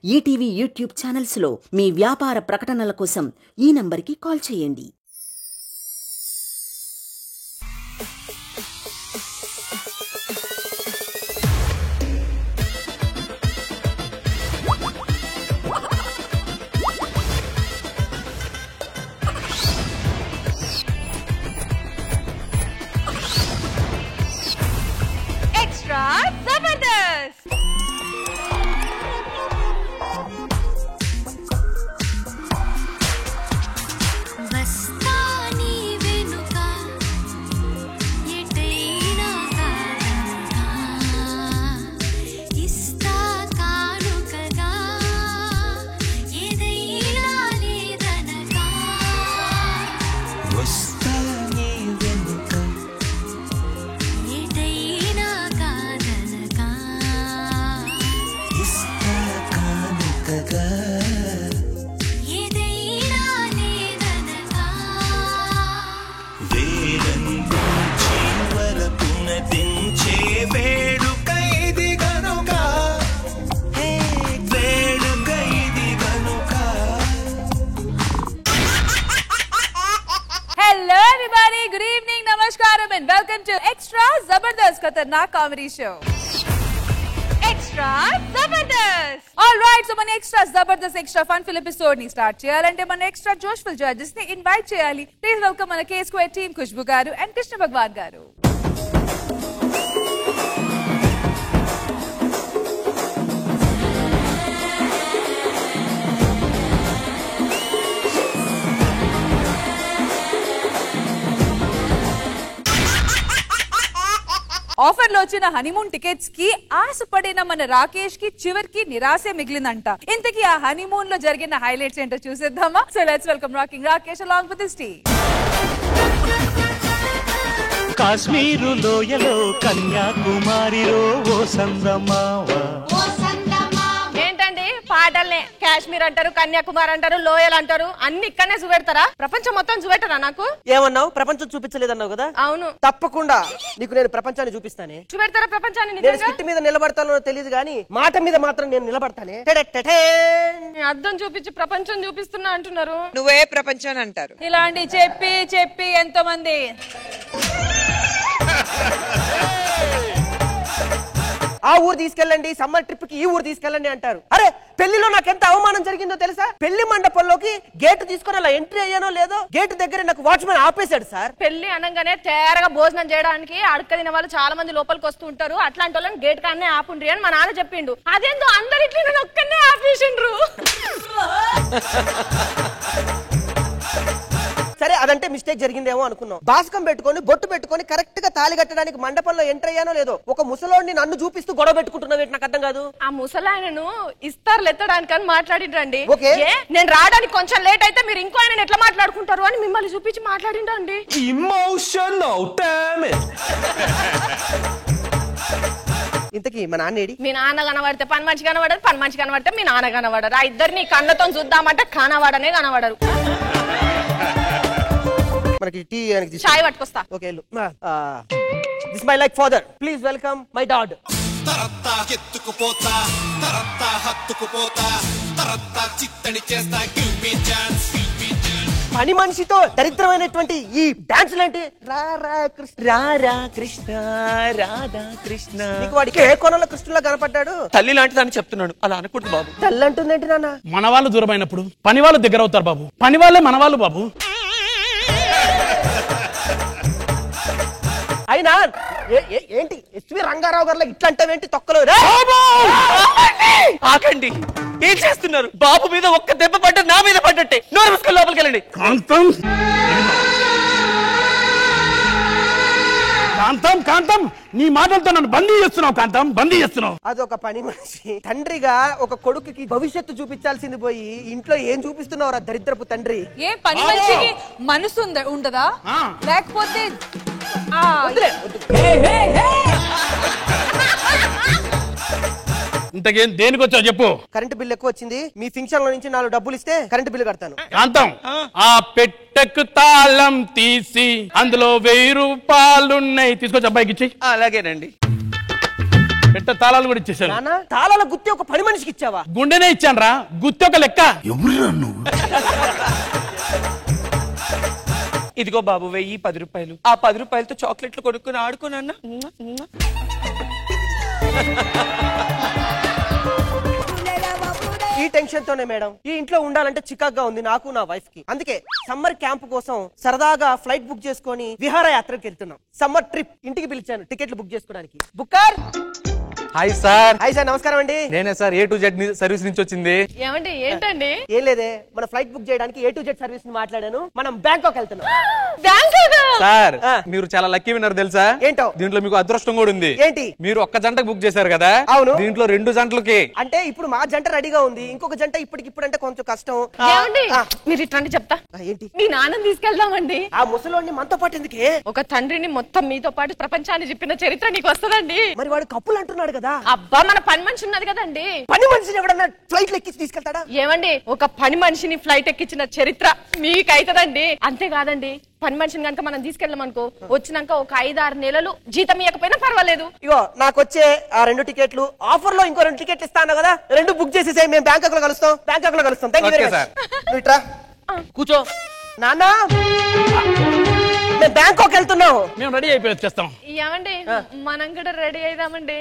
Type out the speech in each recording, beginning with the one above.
ETV YouTube ఛానల్స్లో మీ వ్యాపార ప్రకటనల కోసం ఈ నంబర్కి కాల్ చేయండి. एक्स्ट्रा जबरदस्त and welcome to Extra Zabardast Khatarnak Comedy Show. Extra Zabardast! Alright, so మన Extra Zabardast Extra Fun Fill episode ni start చేయాలంటే మన Extra Joshful judges ని invite చేయాలి. Please welcome మన K Square team Khushbu garu and Krishna Bhagwan garu. Offer లో వచ్చిన honeymoon tickets కి ఆశపడిన మన రాకేష్ కి చివరికి నిరాశే మిగిలిందంట. ఇంతకీ ఆ హనీమూన్ లో జరిగిన హైలైట్స్ ఏంటో చూసేద్దామా? So let's welcome rocking Rakesh along with his team. Kashmir లోయలో కన్యాకుమారిలో ఓ సందమావ. ఏంటండి పాటల్ని కాశ్మీర్ అంటారు, కన్యాకుమారి అంటారు, లోయల్ అంటారు, అన్ని ఇక్కడనే చూపెడతారా? ప్రపంచం మొత్తం చూపెట్టరా? నాకు ఏమన్నావు? ప్రపంచం చూపించలేదన్నావు కదా? అవును, తప్పకుండా నీకు నేను ప్రపంచాన్ని చూపిస్తానే. చూపెడతారా ప్రపంచాన్ని? నేను స్కిట్ మీద నిలబడతానో తెలియదు గానీ మాట మీద మాత్రం నేను నిలబడతానే. అర్థం చూపించి ప్రపంచం చూపిస్తున్నా అంటున్నారు. నువ్వే ప్రపంచం అంటారు. ఇలాంటి చెప్పి చెప్పి ఎంతో మంది ఆ ఊరు తీసుకెళ్ళండి, సమ్మర్ ట్రిప్ కి ఈ ఊరు తీసుకెళ్ళండి అంటారు. అరే పెళ్లిలో నాకు ఎంత అవమానం జరిగిందో తెలుసా? పెళ్లి మండపంలోకి గేట్ తీసుకుని అలా ఎంట్రీ అయ్యానో లేదో గేట్ దగ్గర నాకు వాచ్మెన్ ఆపేశాడు సార్. పెళ్లి అనగానే తేరగా భోజనం చేయడానికి అడక తిన వాళ్ళు చాలా మంది లోపలికి వస్తూ ఉంటారు. అట్లాంటి వాళ్ళని గేట్ కాడనే ఆపుండ్రి అని మా నాన్న చెప్పిండు. అదేందో అందరిట్లో నేను ఒక్కనే ఆపేసిండ్రు. సరే అదంటే మిస్టేక్ జరిగిందేమో అనుకున్నాం. బాస్కం పెట్టుకొని బొట్టు పెట్టుకొని కరెక్ట్ గా తాళి కట్టడానికి మండపంలో ఎంటర్ అయ్యానో లేదో ఒక ముసలోడిని నన్ను చూపిస్తూ గొడవ పెట్టుకుంటున్నావు. నాకు అర్థం కాదు. ఆ ముసలాయనను ఇస్తారులు ఎత్తడానికి అని మాట్లాడిండ్రండి. నేను రావడానికి కొంచెం లేట్ అయితే మీరు ఇంకో ఆయన ఎట్లా మాట్లాడుకుంటారు అని మిమ్మల్ని చూపించి మాట్లాడిండ్రండి. ఇంతకీ మా నాన్నేడి? మీ నాన్న కనబడితే పని మంచి కనబడదు, పని మంచి కనబడితే మీ నాన్న కనబడరు. ఆ ఇద్దరిని కళ్ళతో చూద్దామంటే కనబడనే కనబడరు. మనకి టీ చాయ్ పట్టుకొస్తా. Okay this my like father, please welcome my dad. తరత్తా ఎత్తుకుపోతా, తరత్తా హత్తుకుపోతా, తరత్తా చిత్తడి చేస్తా, గివ్ మీ ఛాన్స్. పని మనిషితో దరిద్రమైనటువంటి ఈ డాన్స్ లాంటి రా రా కృష్ణ, రా రా కృష్ణ, రాధా కృష్ణ. నీకు వాడికి ఏ కొనలో కృష్ణులా కనపడ్డాడు? తల్లి లాంటిదని చెప్తున్నాడు. అలా అనకూడదు బాబు. తల్లి అంటుందేంటి నాన్న? మన వాళ్ళు దూరమైనప్పుడు పని వాళ్ళు దగ్గర అవుతారు బాబు. పని వాళ్ళే మన వాళ్ళు బాబు. అయినా ఏంటి ఎస్వి రంగారావు గారు ఇట్లా అంటావేంటి? తొక్కలో ఆకండి. ఏం చేస్తున్నారు? బాబు మీద ఒక్క దెబ్బ పడ్డ నా మీద పడ్డట్టే. నోరు మూసుకొని లోపలికి వెళ్ళండి. కాంతం కాంతం, నీ మాటలతో నన్ను బందీ చేస్తున్నావు. కాంతం బందీ చేస్తున్నావు. అదొక పని మనిషి తండ్రిగా ఒక కొడుకుకి భవిష్యత్తు చూపించాల్సింది పోయి ఇంట్లో ఏం చూపిస్తున్నావు దరిద్రపు తండ్రి? ఏ పని మనిషికి మనసు ఉండదా? లేకపోతే ఇంతకేం దేనికి వచ్చావు చెప్పు. కరెంట్ బిల్ ఎక్కువ వచ్చింది, మీ ఫంక్షన్ లో నుంచి 4 డబ్బులు ఇస్తే కరెంట్ బిల్ కడతాను. కాంతం, ఆ పెట్టెకు తాళం తీసి అందులో 1000 రూపాయలున్నాయి, తీసుకొచ్చి అబ్బాయికి ఇచ్చి. అలాగేనండి. పెట్ట తాళాలు కూడా ఇచ్చేసాను. నాన్న తాళాల గుత్తి ఒక పని మనిషికి ఇచ్చావా? గుండెనే ఇచ్చాను రా, గుత్తి ఒక లెక్క. ఇదిగో బాబు 1010 రూపాయలు. ఆ 10 రూపాయలతో చాక్లెట్లు కొనుక్కుని ఆడుకోనన్నా. ఈ టెన్షన్ తోనే మేడం ఈ ఇంట్లో ఉండాలంటే చికాగ్గా ఉంది నాకు నా వైఫ్ కి. అందుకే సమ్మర్ క్యాంప్ కోసం సరదాగా ఫ్లైట్ బుక్ చేసుకొని విహారయాత్రకి వెళ్తున్నాం. Summer trip. ఇంటికి పిలిచాను టికెట్లు బుక్ చేసుకోవడానికి. Booker. Hi sir. Hi sir, నమస్కారం అండి. నేనే sir A to Z service నుంచి వచ్చింది. ఏమండి ఏంటండి? ఏం లేదే, మన ఫ్లైట్ బుక్ చేయడానికి A to Z సర్వీస్ ని మాట్లాడాను. మనం బ్యాంకాక్ వెళ్తున్నాం. సార్ మీరు చాలా లక్కీ విన్నర్ తెలుసా? ఏంటో? దీంట్లో మీకు అదృష్టం కూడా ఉంది. ఏంటి? మీరు ఒక్క జంటకు బుక్ చేశారు కదా, అవును. దీంట్లో 2 జంటలకి. అంటే ఇప్పుడు మా జంట రెడీగా ఉంది, ఇంకొక జంట ఇప్పటికిప్పుడు అంటే కొంచెం కష్టం. ఏమండి మీరు ఇట్లాంటి చెప్తా. ఏంటి? మీ నాన్నని తీసుకెళ్దామండి. ఆ ముసలోడిని మనతో పాటు ఎందుకే? ఒక తండ్రిని మొత్తం మీతో పాటు ప్రపంచాన్ని చెప్పిన చరిత్ర నీకు వస్తుందండి. మరి వాడు కప్పులు అంటున్నాడు కదా. అబ్బా మన పని మనిషి ఉన్నది కదండి. పని మనిషిని ఎవడన్నా ఫ్లైట్ ఎక్కించి తీసుకెళ్తాడా? ఏమండి ఒక పని మనిషిని ఫ్లైట్ ఎక్కించిన చరిత్ర మీకైతదండి. అంతేకాదండి పని మనిషిని కనుక మనం తీసుకెళ్ళామనుకో, వచ్చినాక ఒక 5-6 నెలలు జీతం ఇవ్వకపోయినా పర్వాలేదు. ఇగో నాకు వచ్చే ఆ 2 టికెట్లు ఆఫర్ లో ఇంకో 2 టికెట్లు ఇస్తాను కదా, 2 బుక్ చేసేసాయి. మేము బ్యాంకాక్ లో కలుస్తాం. Thank you very much. నువ్వు ఇట్రా కూర్చో. నాన్న మేము బ్యాంకాక్ వెళ్తున్నాం. మేము రెడీ అయిపోయి వచ్చేస్తాం. ఏమండి మనం కూడా రెడీ అయిదామండి.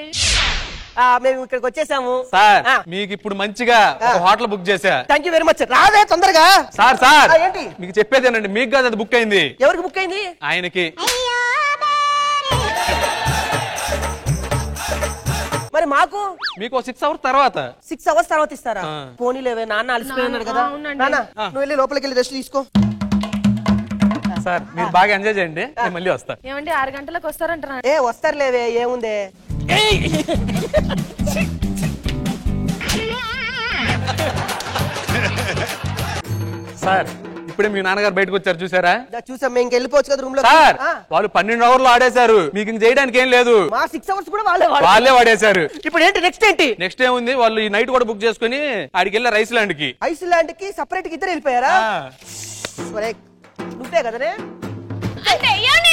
మేము ఇక్కడికి వచ్చేసాము సార్ మీకు ఇప్పుడు మంచిగా ఒక హోటల్ బుక్ చేశా. Thank you very much. రాదే తొందరగా. సార్ ఏంటి? మీకు చెప్పేదేనండి, మీకు కాదు అది బుక్ అయింది. ఎవరికి బుక్ అయింది? ఆయనకి. మరి మాకు? మీకు 6 hours తర్వాత. 6 hours తర్వాత ఇస్తారా? పోనీలేవే, నాన్న అలసిపోయి ఉన్నాడు కదా. నాన్న నువ్వు వెళ్ళి లోపలికి వెళ్ళి రెస్ట్ తీసుకో. సార్ మీరు బాగా ఎంజాయ్ చేయండి, నేను మళ్ళీ వస్తా. ఏమండి 6 గంటలకు వస్తారంటారా? వస్తారులేవే, ఏముందే. సార్ ఇప్పుడే మీ నాన్నగారు బయటకు వచ్చారు చూసారా? చూసాం, మేము వెళ్ళిపోవచ్చు కదా రూమ్ లో. సార్ వాళ్ళు 12 hours ఆడేశారు, మీకు ఇంక చేయడానికి ఏం లేదు. మా 6 hours కూడా వాళ్ళే వాడేశారు. ఇప్పుడు ఏంటి నెక్స్ట్? ఏంటి నెక్స్ట్ ఏముంది, వాళ్ళు ఈ నైట్ కూడా బుక్ చేసుకుని ఆడికి వెళ్ళారు ఐస్లాండ్ కి. ఐస్లాండ్ కి సపరేట్ గా ఇద్దరు వెళ్ళిపోయారా? నువ్వే కదనే? అంటే ఏమండి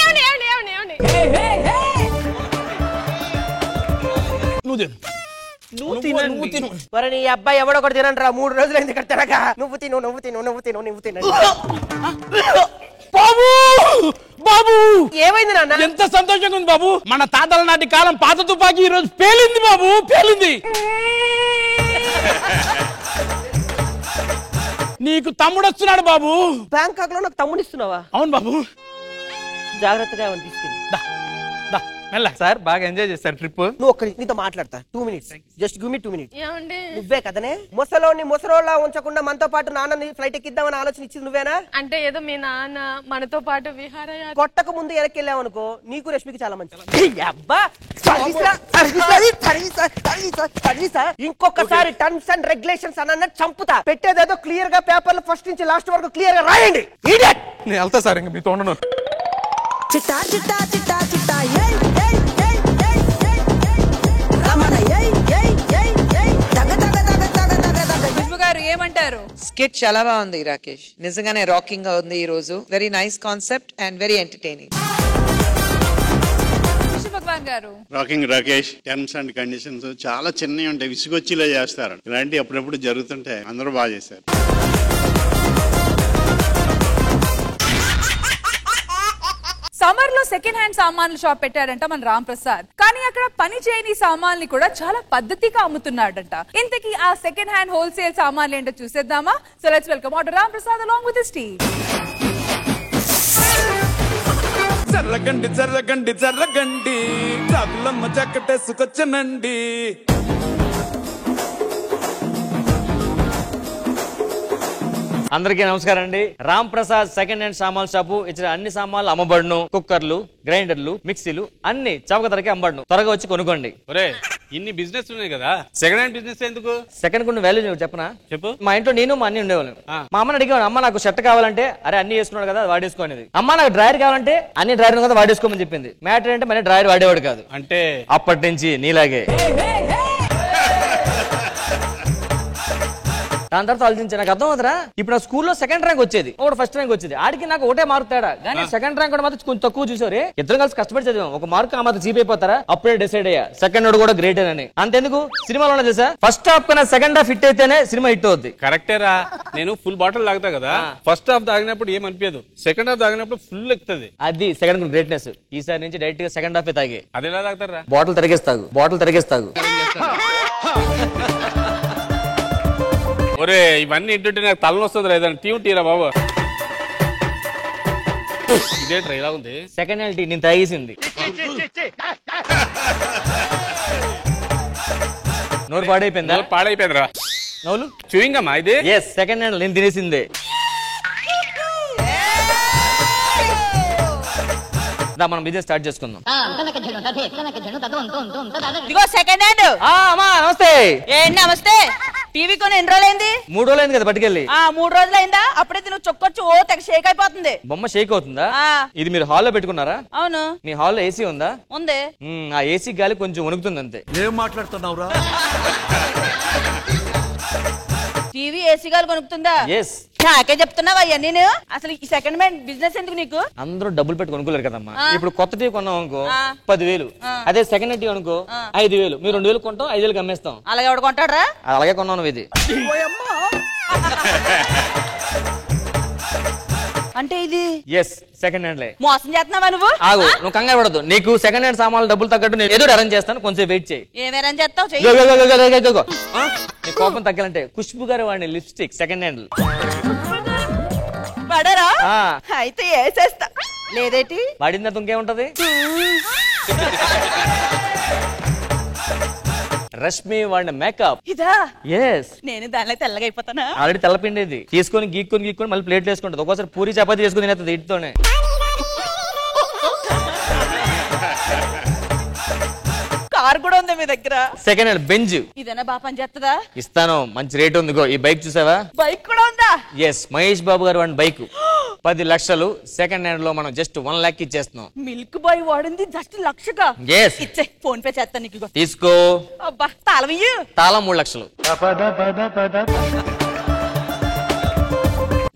నువ్వు తిను. మరి నీ అబ్బాయి ఎవడో ఒకటి తినండి రా. 3 రోజులైంది ఇక్కడ తినక. నువ్వు తిను. బాబు బాబు ఏమైంది నాన్న? ఎంత సంతోషంగా ఉంది బాబు. మన తాతల నాటి కాలం పాత తుపాకీ ఈ రోజు పేలింది బాబు, పేలింది. నీకు తమ్ముడు వస్తున్నాడు బాబు. బ్యాంకాక్ లో నాకు తమ్ముడు ఇస్తున్నావా? అవును బాబు. జాగ్రత్తగా ఏమని తీసుకెళ్ళి. సార్ బాగా ఎంజాయ్ చేస్తారు ట్రిప్. నువ్వు నీతో మాట్లాడతా 2 minutes. Just give me 2 minutes. ఏమండి నువ్వే కదనే ముసలోళ్ళ ఉంచకుండా మనతో పాటు నాన్నని ఫ్లైట్ ఎక్కిద్దామని ఆలోచన ఇచ్చింది నువ్వేనా? అంటే ఏదో మీ నాన్న మనతో పాటు విహారయాత్ర కొట్టక ముందు వెనక్కి వెళ్ళామనుకో నీకు రష్మికి చాలా మంచిది. ఇంకొకసారి టర్మ్స్ అండ్ రెగ్యులేషన్స్ అన్న చంపుతా. పెట్టేదేదో క్లియర్ గా పేపర్ లో ఫస్ట్ నుంచి లాస్ట్ వరకు క్లియర్ గా రాయండి. నేను వెళ్తా సార్, ఇంకా మీతో ఉండను. చిట్టా చిట్టా చిట్టా చిట్టా ఏయ్ ఏయ్ ఏయ్ ఏయ్ ఏయ్ రమణ ఏయ్ ఏయ్ ఏయ్ ఏయ్ తగ తగ తగ తగ తగ తగ. ఖుష్బు గారు ఏమంటారు? స్కిట్ చాలా బాగుంది రాకేష్, నిజంగానే రాకింగ్ గా ఉంది ఈ రోజు. Very nice concept and very entertaining. Bhagwan గారు rocking Rakesh terms and conditions చాలా చిన్నవి ఉంటాయి, విసుగొచ్చిలా చేస్తారు. ఇలాంటి అప్పుడప్పుడు జరుగుతుంటే అందరూ బాగా చేశారు. సమ్మర్ లో సెకండ్ హ్యాండ్ సామాన్లు షాప్ పెట్టాడంట మన రామ్ ప్రసాద్. కానీ అక్కడ పని చేయని సామాన్లు కూడా చాలా పద్ధతిగా అమ్ముతున్నాడంట. ఇంతకీ ఆ సెకండ్ హ్యాండ్ హోల్సేల్ సామాన్లు ఏంటో చూసేద్దామా? So let's welcome order Ram Prasad along with his team. జర్రగండి జర్రగండి జర్రగండి రాగులమ్మ జక్కటేసుకొచ్చనండి. అందరికీ నమస్కారం అండి. రామ్ ప్రసాద్ సెకండ్ హ్యాండ్ సామాన్ షాపు ఇచ్చిన అన్ని సామాన్లు అమ్మబడును. కుక్కర్లు, గ్రైండర్లు, మిక్సీలు అన్ని చౌక ధరకే అమ్మబడును. త్వరగా వచ్చి కొనుక్కోండి. ఇన్ని బిజినెస్ ఉన్నాయి కదా, సెకండ్ హ్యాండ్ బిజినెస్ ఎందుకు? సెకండ్ కొన్ని వాల్యూ చెప్పనా? చెప్పు. మా ఇంట్లో నేను మా అన్ని ఉండేవాళ్ళు. మా అమ్మని అడిగేవాడు, అమ్మ నాకు షర్ట్ కావాలంటే అరే అన్ని వేసుకున్నాడు కదా వాడేసుకోనేది. అమ్మ నాకు డ్రైర్ కావాలంటే అన్ని డ్రైర్ కదా వాడేసుకోమని చెప్పింది. మ్యాటర్ అంటే మన డ్రైర్ వాడేవాడు కాదు. అంటే అప్పటి నుంచి నీలాగే దాని తర్వాత ఆలోచించాను, నాకు అర్థం అవుతారా, ఇప్పుడు నా స్కూల్లో సెకండ్ ర్యాంక్ వచ్చేది, ఒకటి ఫస్ట్ ర్యాంక్ వచ్చేది, ఆడికి నాకు ఒకటే మార్క్ తేడా, కానీ సెకండ్ ర్యాంక్ కూడా మాత్రం కొంచెం తక్కువ చూసారు. ఇద్దరు కలిసి కష్టపడి చదివాం, ఒక మార్క్ ఆ మాత్రం చీప్ అయిపోతారా? అప్పుడే డిసైడ్ అయ్యా సెకండ్ వాడు కూడా గ్రేట్ అని. అంతెందుకు, సినిమాలో తెలుసా, ఫస్ట్ హాఫ్ కన్నా సెకండ్ హాఫ్ హిట్ అయితేనే సినిమా హిట్ అవుద్ది. కరెక్టేరా, నేను ఫుల్ బాటిల్ తాగుతా కదా, ఫస్ట్ హాఫ్ తాగినప్పుడు ఏమనిపించదు, సెకండ్ హాఫ్ తాగినప్పుడు ఫుల్ ఎక్కుతుంది. అది సెకండ్ గ్రేట్నెస్. ఈసారి నుంచి డైరెక్ట్ గా సెకండ్ హాఫ్ తాగి. అది ఎలా తాగుతారా? బాటిల్ తిరిగేస్తాగు, బాటిల్ తిరిగేస్తాగు. ఒరే ఇవన్నీ ఇంటుంటే నాకు తలనొస్తుంది రా, ఏదైనా టీ ఉంటీరా బాబు. ఇదే ట్రై ఇలా ఉంది. సెకండ్ హ్యాండ్ టీ నేను తాగేసింది. నోరు పాడైపోయిందా? పాడైపోయిందిరా. నోలు చూయింగ్ అమ్మా ఇది. ఎస్, సెకండ్ హ్యాండ్ నేను తినేసిందే. మనం బిజినెస్ స్టార్ట్ చేసుకుందాం. ఇదిగో సెకండ్ హ్యాండ్. నమస్తే. ఏంటి నమస్తే? టీవీ కొని ఎన్ని రోజులైంది? 3 రోజులైంది కదా పట్టుకెళ్ళి. 3 రోజులైందా? అప్పుడే నువ్వు చొక్కొచ్చు ఓ తెగ షేక్ అయిపోతుంది. బొమ్మ షేక్ అవుతుందా? ఇది మీరు హాల్లో పెట్టుకున్నారా? అవును. మీ హాల్లో ఏసీ ఉందా? ఉంది. ఆ ఏసీ గాలి కొంచెం వణుకుతుంది అంతే. ఏం మాట్లాడుతున్నావురా? టీవీ ఏసీ గాలి కొనుక్తుందా? ఎస్. నాకే చెప్తున్నావా నేను? అసలు ఈ సెకండ్ హ్యాండ్ బిజినెస్ ఎందుకు నీకు? అందరూ డబ్బులు పెట్టి కొనుక్కోలేరు కదమ్మా. ఇప్పుడు కొత్త టీవీ కొన్నాం అనుకో 10,000, అదే సెకండ్ హ్యాండ్ టీవీ అనుకో 5,000. మీరు 2,000 కొంటాం, 5,000 అమ్మేస్తాం. అలాగే ఎవడు కొంటాడరా? అలాగే కొన్నాను ఇది. అంటే ఇది ఎస్ సెకండ్ హ్యాండ్. మోసం చేస్తున్నావా నువ్వు? ఆగు, నువ్వు కంగారు పడదు. నీకు సెకండ్ హ్యాండ్ సామాన్లు డబ్బులు తగ్గట్టు నేను ఏదో అరేంజ్ చేస్తాను, కొంచెం వెయిట్ చేయి. ఏం అరేంజ్ చేస్తావు? నీ కోపం తగ్గాలంటే ఖుష్బు గారు వాడిని లిప్స్టిక్ సెకండ్ హ్యాండ్ పడరా? అయితే వేసేస్తా. లేదేటి వాడిన తర్వాత ఇంకేముంటది? రష్మి వాడిన మేకప్ ఇదా? ఎస్. నేను దానిలో తెల్లగా అయిపోతానా? ఆల్రెడీ తెల్లపిండేది తీసుకొని గీక్కొని మళ్ళీ ప్లేట్లు వేసుకుంటది. ఒక్కోసారి పూరి చపాతీ చేసుకుని తినేస్తుంది ఇటుతోనే. కార్ కూడా ఉంది మీ దగ్గర? Second hand Benz. ఇదేనా బాగా పని చేస్తుందా? ఇస్తాను, మంచి రేట్ ఉంది. ఈ బైక్ చూసావా? బైక్ కూడా ఉందా? ఎస్, మహేష్ బాబు గారు వాడిన బైక్ 10 లక్షలు. సెకండ్ హ్యాండ్ లో మనం జస్ట్ 1 lakh ఇచ్చేస్తున్నాం. మిల్క్ బాయ్ వాడింది జస్ట్ లక్షగా? ఎస్. ఇచ్చే, ఫోన్ పే చేస్తాను నీకు. తీసుకో. అబ్బా, తాళం ఇయ్యు. తాళం 3 లక్షలు.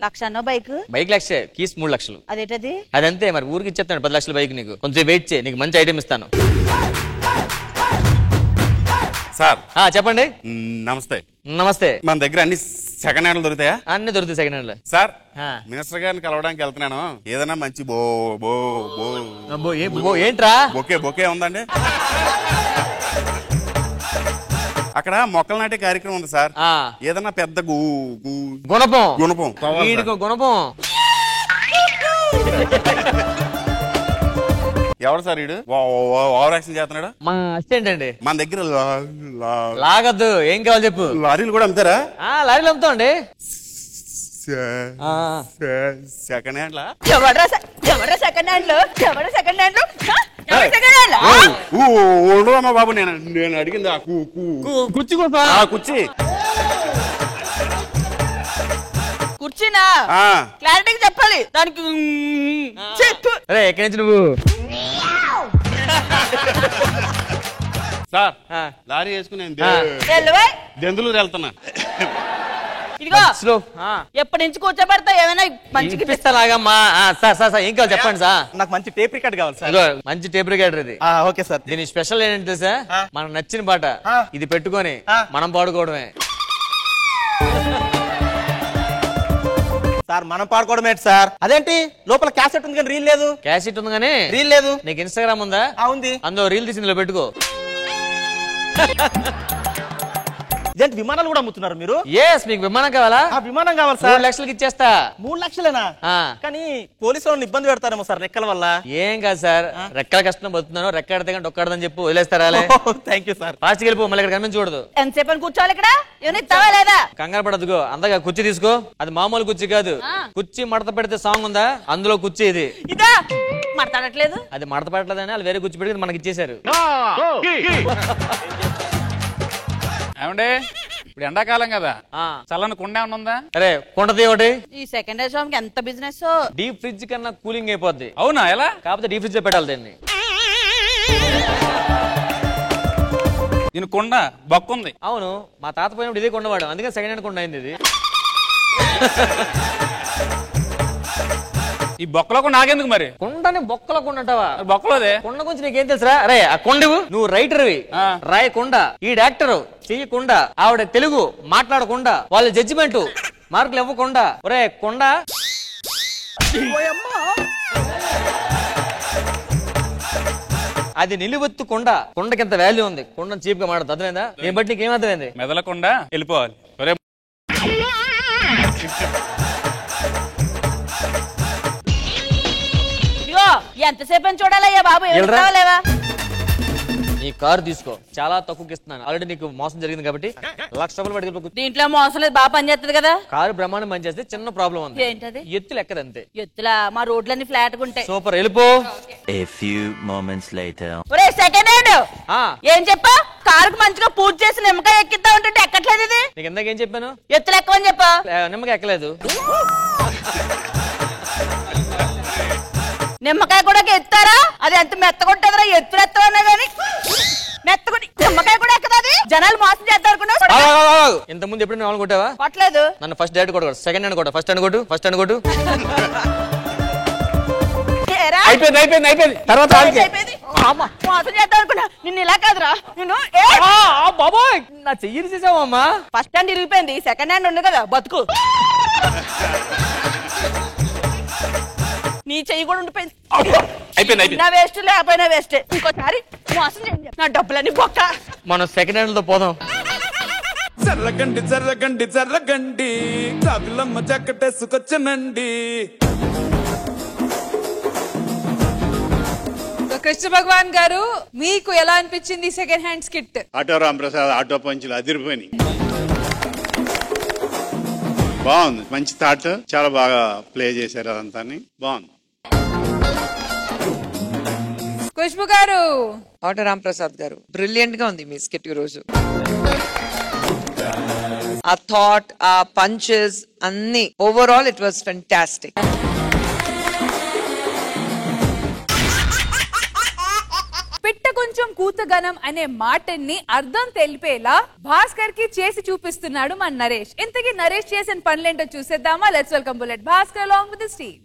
లక్ష అన్న బైక్? బైక్ లక్షే, కీస్ 3 లక్షలు. అదేంటది? అదంతే మరి, ఊరికి ఇచ్చేస్తాను 10 లక్షల బైక్. నీకు కొంచెం వెయిట్ చేయి, నీకు మంచి ఐటమ్ ఇస్తాను. సార్ చెప్పండి. నమస్తే. నమస్తే. మన దగ్గర అన్ని సెకండ్ హ్యాండ్లు దొరుకుతాయా? అన్ని దొరుకుతాయి సెకండ్ హ్యాండ్. సార్ మినిస్టర్ గారిని కలవడానికి వెళ్తున్నాను, ఏదైనా మంచి ఏంట్రా బొకే ఉందండి? అక్కడ మొక్కలు నాటే కార్యక్రమం ఉంది సార్, ఏదన్నా పెద్ద గుణపం. గుణపం ఎవరు సార్ వీడు ఓవర్ యాక్షన్ చేస్తున్నాడు? మా అసిస్టెంట్ అండి. మన దగ్గర లాగద్దు, ఏం కావాలి చెప్పు. లారీలు కూడా అమ్ముతారా? లారీలు అమ్ముతామండి. సెకండ్ హ్యాండ్ ఎవడ్రా సెకండ్ హ్యాండ్ లో? సెకండ్ హ్యాండ్ అమ్మా బాబు, నేను అడిగింది కుర్చీ కోసం. కుర్చీ కుర్చీనా? క్లారిటీగా చెప్పాలి దానికి. అరే ఎక్కడి నుంచి నువ్వు? సార్ లారీ వేసుకుని దెందులూరు వెళ్తున్నా. ఇదిగో ఎప్పటి నుంచి కూర్చోబెడతా ఏమైనా మంచిగా ఇప్పిస్తాలాగమ్మా. సార్ ఏం కావాలి చెప్పండి సార్. నాకు మంచి టేప్ రికార్డ్ కావాలి సార్. మంచి టేప్ రికార్డర్ ఇది. Okay sir. దీని స్పెషల్ ఏంటంటే సార్, మనకు నచ్చిన పాట ఇది పెట్టుకొని మనం పాడుకోవడమే సార్. మనం పాడుకోవడం ఏంటి సార్? అదేంటి లోపల క్యాసెట్ ఉంది కానీ రీల్ లేదు. క్యాసెట్ ఉంది కానీ రీల్ లేదు. నీకు ఇన్స్టాగ్రామ్ ఉందా? ఉంది. అందులో రీల్ తీసి ఇందులో పెట్టుకో. ఇదేంటి విమానాలు కూడా అమ్ముతున్నారు మీరు? ఎస్, మీకు విమానం కావాలా? విమానం కావాలి సార్. 3 లక్షలకి ఇచ్చేస్తా. 3 లక్షలేనా? కానీ పోలీసు వాళ్ళని ఇబ్బంది పెడతారేమో సార్ రెక్కల వల్ల. ఏం కాదు సార్, రెక్కల కష్టం పోతున్నాను, రెక్కడితే కానీ ఒక్కడదని చెప్పు వదిలేస్తారా? Thank you sir. ఫాస్ట్ వెళ్ళిపో, మళ్ళీ ఇక్కడ కనిపించకూడదు. ఎంతసేపు అని కూర్చోవాలి ఇక్కడ? ఏమైనా ఇస్తావా లేదా? కంగారు పడదుగో, అంతగా కుర్చీ తీసుకో. అది మామూలు కుర్చీ కాదు, కుర్చీ మడత పెడితే సాంగ్ ఉందా అందులో కుర్చీ ఇది. ఇదా మడతాడట్లేదు? అది మడత పెట్టలేదని వాళ్ళు వేరే కుర్చీ పెట్టి మనకి ఇచ్చేసారు. ఏమండే ఇప్పుడు ఎండాకాలం కదా, చల్లని కుండ ఏమన్నా ఉందా? అరే కుండది ఒకటి. ఈ సెకండ్ హ్యాండ్ షాప్ కి ఎంత బిజినెస్? డీప్ ఫ్రిడ్జ్ కన్నా కూలింగ్ అయిపోద్ది. అవునా? ఎలా? కాకపోతే డీప్ ఫ్రిడ్జ్ పెట్టాలి దీన్ని. ఈయన కొండ బొక్క ఉంది. అవును, మా తాత పోయినప్పుడు ఇదే కొండవాడు, అందుకని సెకండ్ హ్యాండ్ కొండ అయింది ఇది. ఈ బొక్కలో కొండ నాకెందుకు మరి? కొండని బొక్కలో కొండ అంటావా? బొక్కలోదే కొండ గురించి నీకేం తెలుసురా? అరే ఆ కొండవు, నువ్వు రైటర్వి, రాయి కొండ, ఈ డాక్టర్ చెయ్యకుండా, ఆవిడ తెలుగు మాట్లాడకుండా, వాళ్ళ జడ్జిమెంట్ మార్కులు ఇవ్వకుండా, ఒరే కొండ. అది నిలువెత్తు కొండ, కొండకింత వాల్యూ ఉంది. కొండను చీప్ గా మాట్లాడదు, అర్థమైందా? నేను బట్టి నీకేం అర్థమైంది? మెదలకుండా వెళ్ళిపోవాలి. ఒరే ఎంతసేపు చూడాలయ్యా బాబు? లేవా? ఈ కారు తీసుకో, చాలా తక్కువకి ఇస్తున్నాను. ఆల్రెడీ నీకు మోసం జరిగింది కాబట్టి 1,00,000 రూపాయలు పట్టుకెళ్ళి. దీంట్లో మోసం లేదు, బాగా పనిచేస్తుంది కదా. కారు బ్రహ్మాండం పనిచేస్తే చిన్న ప్రాబ్లం ఉంది. ఏంటది? ఎత్తులు ఎక్కదంతే. ఎత్తులా? మా రోడ్లన్నీ ఫ్లాట్ గా ఉంటాయి. సూపర్, వెళ్ళిపో. A few moments later. ఒరే సెకండ్ హ్యాండ్, ఏం చెప్పా? కారుకు మంచిగా పూజ చేసి నిమ్మకాయ ఎక్కిద్దా ఉంటుంటే ఎక్కట్లేదు ఇది. నీకు ఇందాక ఏం చెప్పాను? ఎత్తులు ఎక్కవని చెప్పా. నిమ్మకాయ ఎక్కలేదు. నిమ్మకాయ కూడా ఎత్తారా? అది ఎంత మెత్తగొట్టదురా, ఎత్తులు ఎత్తవన్నా గానీ మెత్తగొట్టి నిమ్మకాయ కూడా ఎక్కదు. జనాలు మోసం చేద్దాం అనుకున్నావు. ఇంత ముందు ఎప్పుడు నేను కొట్టావా? కొట్టలేదు. నన్ను ఫస్ట్ డైరెక్ట్ కొట్టు, సెకండ్ హ్యాండ్ కొట్టు, ఫస్ట్ హ్యాండ్ కొట్టు, ఫస్ట్ హ్యాండ్ కొట్టు. అయిపోయింది తర్వాత మోసం చేద్దాం అనుకున్నా, నిన్ను ఇలా కాదురా. నిన్ను బాబోయ్, నా చెయ్యి చేసావమ్మా. ఫస్ట్ హ్యాండ్ ఇరిగిపోయింది, సెకండ్ హ్యాండ్ ఉంది కదా, బతుకు. నీ చెయ్యి కూడా ఉండిపోయింది. నా వేస్ట్ లేకపోయినా వేస్ట్. ఇంకోసారి మోసం చేయండి, నా డబ్బులన్నీ బొక్క. మనం సెకండ్ హ్యాండ్ తో పోదాం. జర్రగండి జర్రగండి జర్రగండి, జాబిలమ్మ జక్కటేసుకొచ్చనండి. కృష్ణ భగవాన్ గారు, మీకు ఎలా అనిపించింది second hand skit? Auto Ramprasad auto పంచులు అదిరిపోయి బాగుంది. మంచి థాట్, చాలా బాగా ప్లే చేశారు అదంతా, బాగుంది. ఖుష్బు గారు. ఆటో రాంప్రసాద్ గారు, బ్రిలియంట్ గా ఉంది మీ స్కిట్ ఈ రోజు. ఆ థాట్, ఆ పంచెస్ అన్ని, ఓవరాల్ ఇట్ వాస్ ఫెంటాస్టిక్. పిట్ట కొంచెం కూతగనం అనే మాటని అర్థం తెలిపేలా భాస్కర్ కి చేసి చూపిస్తున్నాడు మన నరేష్. ఇంతకీ నరేష్ చేసిన పనులేంటో చూసేద్దామా? Let's welcome bullet Bhaskar along with his team.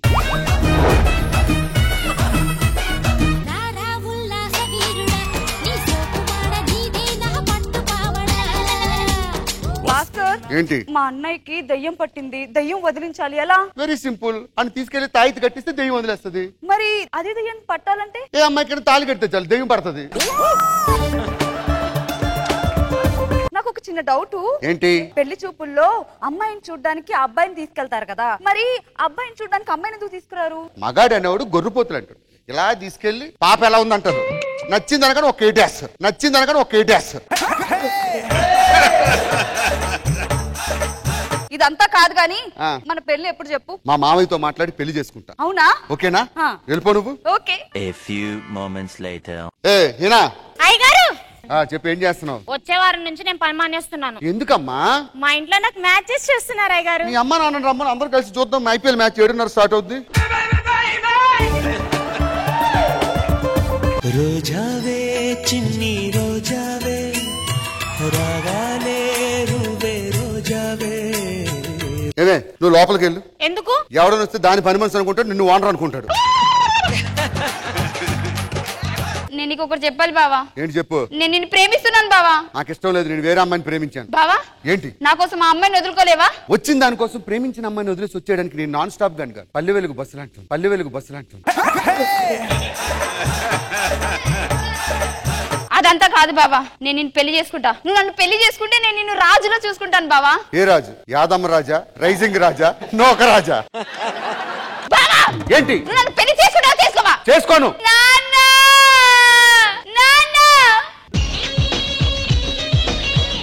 Bhaskar, ఏంటి? మా అన్నయ్యకి దయ్యం పట్టింది, దయ్యం వదిలించాలి, ఎలా? Very simple. అని తీసుకెళ్లి తాయితీ కట్టిస్తే దెయ్యం వదిలేస్తుంది. మరి అదే దయ్యం పట్టాలంటే? ఏ అమ్మాయికి తాళి కడితే చాలు, దెయ్యం పడుతుంది. నాకు ఒక చిన్న డౌట్. ఏంటి? పెళ్లి చూపుల్లో అమ్మాయిని చూడ్డానికి అబ్బాయిని తీసుకెళ్తారు కదా, మరి అబ్బాయిని చూడ్డానికి అమ్మాయిని ఎందుకు తీసుకురారు? మగాడు అనేవాడు గొర్రెపోతులు అంటాడు. ఇలా తీసుకెళ్లి పాప ఎలా ఉందంటారు, నచ్చింది అనగానే ఒక ఏటేస్తారు, నచ్చింది అనగానే ఒక ఏటేస్తారు. ఇదంతా కాదు గాని మన పెళ్లి ఎప్పుడు చెప్పు? మా మామయ్యతో మాట్లాడి పెళ్లి చేసుకుంటా. అవునా? ఓకేనా? వెళ్ళిపో నువ్వు. Okay. A few moments later. ఏ హీనా, అయ్యగారు చెప్పు, ఏం చేస్తున్నావు? వచ్చే వారం నుంచి నేను పని మానేస్తున్నాను. ఎందుకమ్మా? మా ఇంట్లో నాకు మ్యాచెస్ చేస్తున్నారు అయ్యగారు. నీ అమ్మ నాన్న రమ్మని అందరూ కలిసి చూద్దాం. IPL మ్యాచ్ 7:30 స్టార్ట్ అవుద్ది. రోజావే చిన్ని రోజావే, రాగాలే రూవే రోజావే. ఏమే, నువ్వు లోపలికి వెళ్ళు. ఎందుకు? ఎవడని వస్తే దాని పని మనిషి అనుకుంటాడు, నిన్ను ఓనర్ అనుకుంటాడు. నేను నీకు ఒకటి చెప్పాలి బావా. ఏంటి చెప్పు? నేను నిన్ను ప్రేమిస్తున్నాను బావా. నాకు ఇష్టం లేదు, నేను వేరే అమ్మాయిని ప్రేమించాను. బావా, ఏంటి? నా కోసం ఆ అమ్మాయిని వదులుకోలేవా? వచ్చిన దానికోసం ప్రేమించిన అమ్మాయిని వదిలేసి వచ్చేయడానికి నేను నాన్ స్టాప్ గాని కాదు. పల్లె వెలుగు బస్సులు అంటాను, పల్లె వెలుగు బస్సులు అంటాను. అదంతా కాదు బావా, నేను నిన్ను పెళ్లి చేసుకుంటా. నువ్వు నన్ను పెళ్లి చేసుకుంటే నేను నిన్ను రాజులో చూసుకుంటాను బావా. ఏ రాజు? యాదమ్మ రాజా, రైజింగ్ రాజా, నోక రాజా? ఏంటి? నువ్వు నన్ను పెళ్లి చేసుకుంటావా? చేసుకోవా? చేసుకోను.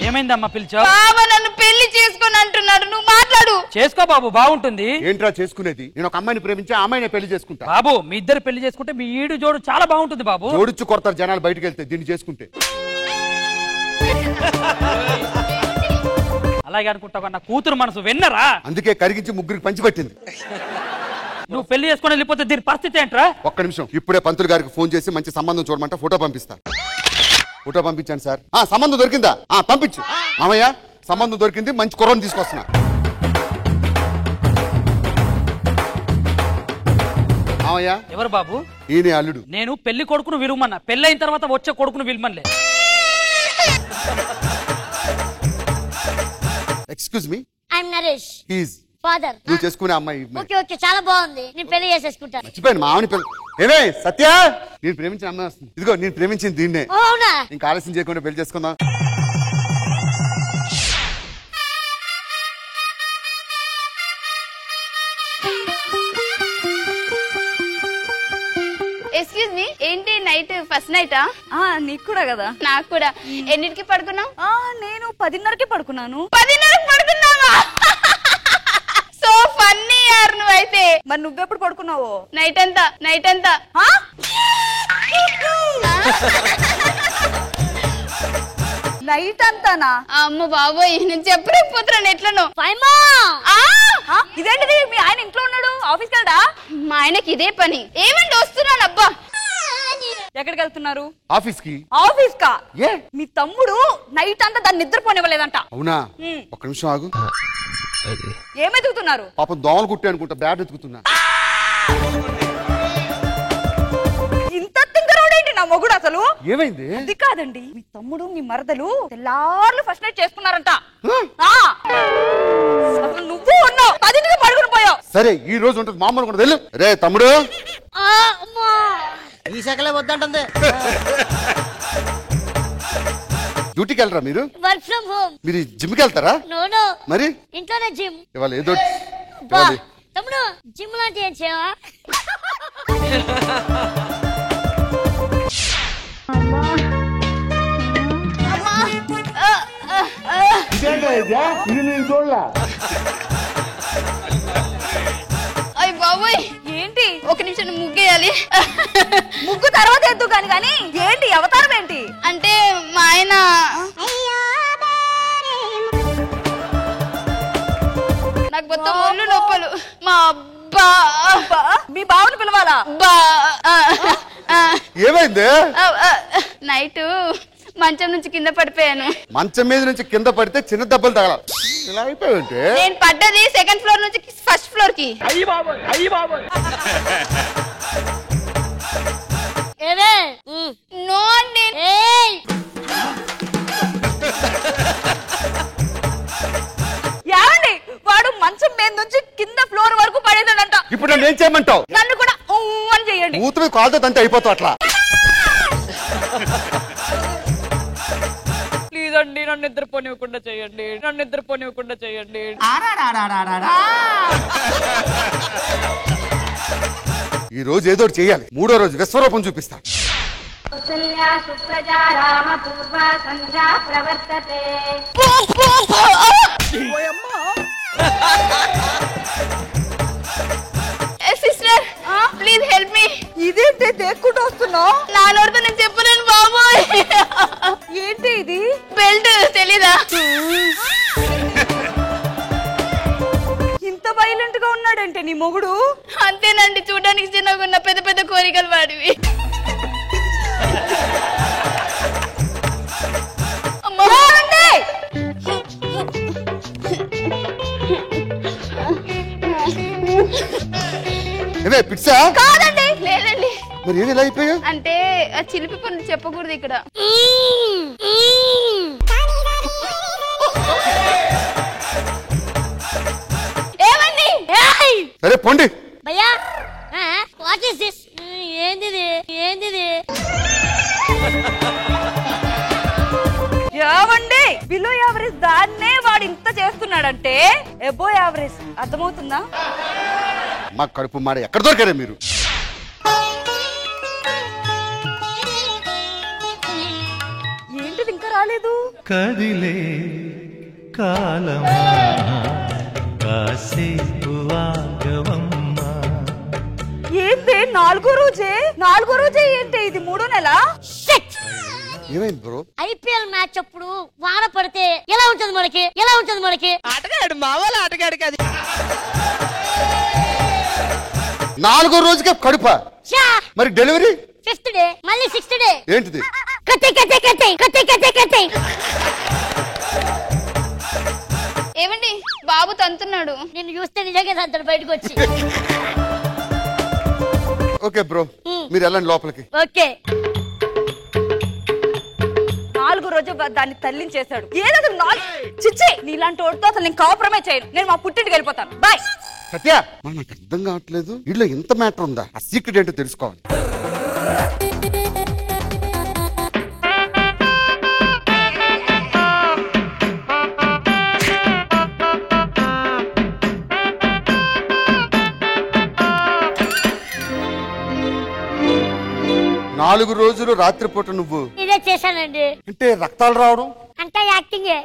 ఏమైందమ్మా పిలిచావు? బావా నన్ను పెళ్లి చేసుకొని అంటున్నాడు, నువ్వు మాట్లాడు. చేసుకో బాబు, బాగుంటుంది. ఏంట్రా చేసుకునేది? నేను ఒక అమ్మాయిని ప్రేమించి ఆ అమ్మాయిని పెళ్లి చేసుకుంటా. బాబు, మీ ఇద్దరు పెళ్లి చేసుకుంటే మీ ఈడు జోడు చాలా బాగుంటుంది బాబు. జోడిచ్చు కొడతారు జనాలు బయటకు వెళ్తే దీన్ని చేసుకుంటే. అలాగే అనుకుంటావు, నా కూతురు మనసు వెన్నరా. అందుకే కరిగించి ముగ్గురికి పంచిపెట్టింది. నువ్వు పెళ్లి చేసుకుని వెళ్ళిపోతే దీని పరిస్థితి ఏంట్రా? ఒక్క నిమిషం, ఇప్పుడే పంతులు గారికి ఫోన్ చేసి మంచి సంబంధం చూడమంటే ఫోటో పంపిస్తా. ఫోటో పంపించాను సార్. సంబంధం దొరికిందా? పంపించు. మామయ్య సంబంధం దొరికింది, మంచి కుర్రని తీసుకొస్తున్నా. మామయ్య ఎవరు బాబు? ఈయన అల్లుడు. నేను పెళ్లి కొడుకును విలువమన్నా, పెళ్లి అయిన తర్వాత వచ్చే కొడుకును విలువమనిలే. Excuse me, I'm Naresh his father. నువ్వు చేసుకునే అమ్మాయి. ఓకే ఓకే, చాలా బాగుంది, నేను పెళ్లి చేసేసుకుంటాను. మర్చిపోయాను మామని పెళ్లి. ఏమే సత్య, నేను ప్రేమించిన అమ్మాయి వస్తుంది. ఇదిగో నేను ప్రేమించింది దీన్నే. అవునా? ఇంకా ఆలస్యం చేయకుండా పెళ్లి చేసుకుందాం. ఎక్స్క్యూజ్ మీ, ఏంటి నైట్ ఫస్ట్ నైటా? నీకు కూడా కదా. నాకు కూడా. ఎన్నింటికి పడుకున్నావు? నేను 10:30కి పడుకున్నాను. 10:30కి పడుకున్నావా? సో ఫన్నీ యార్ నువ్వైతే. మరి నువ్వెప్పుడు పడుకున్నావు? నైట్ అంతా. నైట్ అంతానా? అమ్మ బాబోయ్, నేను చెప్పలేకపోతున్నాను ఎట్లను. ఇదేంటిది, మీ ఆయన ఇంట్లో ఉన్నాడు, ఆఫీస్కి వెళ్ళడా? మా ఆయనకి ఇదే పని. ఏమంటే వస్తున్నాను. అబ్బా, ఎక్కడికి వెళ్తున్నారు? ఆఫీస్ కి. ఆఫీస్ కా? మీ తమ్ముడు నైట్ అంతా దాన్ని నిద్రపోనివ్వలేదంట. అవునా? ఒక్క నిమిషం ఆగు. ఏమెతుకుతున్నారు? పాపం దోమలు కుట్టే అనుకుంటా, బ్యాట్ ఎత్తుకుతున్నా. ఇంత తింగరోడేంటి నా మొగుడు అసలు? ఏమైంది? అది కాదండి, మీ తమ్ముడు మీ మరదలు తెల్లార్లు ఫస్ట్ నైట్ చేసుకున్నారంట. అసలు నువ్వు ఉన్నావు, 10కి పడుకుని పోయావు. సరే ఈ రోజు ఉంటుంది, మామూలు కూడా వెళ్ళు. రే తమ్ముడు, ఈ శాఖలే వద్దంటుంది. డ్యూటీకి వెళ్ళరా మీరు? Work from home. మీరు జిమ్కి వెళ్తారా? నో మరి ఇంట్లోనే జిమ్. ఇవాళ ఏదో తమ్ముడు జిమ్ లాంటి ఏం చేయవా? అయ్య బాబోయ్, ఏంటి? ఒక నిమిషం ముగ్గేయాలి. ముగ్గు తర్వాత ఎద్దు కానీ ఏంటి అవతారం ఏంటి? అంటే మా ఆయన నాకు మొత్తం ఒళ్ళు నొప్పులు. మా అబ్బా, మీ బావని పిలవాలా? ఏమైంది? నైట్ మంచం నుంచి కింద పడిపోయాను. మంచం మీద నుంచి కింద పడితే చిన్న దెబ్బలు తగల. ఇలా అయిపోయింటే నేను పడ్డది 2nd ఫ్లోర్ నుంచి 1st ఫ్లోర్ కి. నో అండి. ఏమండి, వాడు మంచం మీద నుంచి కింద ఫ్లోర్ వరకు పడేదాడంట. ఇప్పుడు నన్ను ఏం చేయమంటావు? నన్ను కూడా అని చెయ్యండి. మూత మీద కాలుతో తంటే అయిపోతావు అట్లా. ప్లీజ్ అండి, నన్ను నిద్రపోనివ్వకుండా చేయండి, నన్ను నిద్రపోనివ్వకుండా చేయండి. ఈ రోజు ఏదో చెయ్యాలి. 3వ రోజు విశ్వరూపం చూపిస్తా. Sister please help me. ఇదేంటి దేక్కుంటూ వస్తున్నావు? నా నోటితో నేను చెప్పలేను బాబోయ్. ఏంటి ఇది? బెల్ట్ తెలీదా? ఇంత వైలెంట్ గా ఉన్నాడంటే నీ మొగుడు. అంతేనండి, చూడడానికి చిన్నగా ఉన్న పెద్ద పెద్ద కోరికలు వాడివి. పిచ్చా? కాదండి, లేదండి. మరి ఏమి ఇలా అయిపోయా? అంటే ఆ చిలిపి పనులు చెప్పకూడదు ఇక్కడ. ఏమండి? సరే పొండి. భయ్యా, వాట్ ఇస్ దిస్? ఏందిది? ఏమండి, బిలో యావరేజ్ దాన్నే వాడు ఇంత చేస్తున్నాడంటే ఎబో యావరేజ్ అర్థమవుతుందా? మా కడుపు మాడ ఎక్కడ దొరికారే మీరు? ఏంటిది ఇంకా రాలేదు? కదిలే కాలమా కాసేపు ఆగవమ్మా. ఏంటి 4వ రోజే ఏంటి ఇది? 3వ నెల. ఏమైంది బ్రో? ఐపీఎల్ మ్యాచ్ అప్పుడు వాన పడితే ఎలా ఉంటది మనకి? ఆటగాడు మావాల ఆటగాడు కాదు. 4వ రోజుకే కడుప. మరి డెలివరీ 5th డే మళ్ళీ 6th డే ఏంటిది? కతే కతే కతే కతే కతే కతే. ఏమండి బాబు తంతున్నాడు. నిన్ను చూస్తే నిజంగా తంతాడు బయటకు వచ్చి. ఓకే బ్రో, మీరు వెళ్ళండి లోపలికి. ఓకే. 4 రోజు దాన్ని తల్లించేశాడు. ఏదో చిచ్చి నీలాంటి వాడితో అసలు నేను కాపురమే చేయను. నేను మా పుట్టింటికి వెళ్ళిపోతాను. బాయ్. సత్య, నాకు అర్థం కావట్లేదు, వీళ్ళు ఇంత మ్యాటర్ ఉందా? ఆ సీక్రెట్ ఏంటో తెలుసుకోవాలి. నాలుగు రోజులు రాత్రిపూట నువ్వు ఇదే చేశానండి. అంటే రక్తాలు రావడం అంతా యాక్టింగే.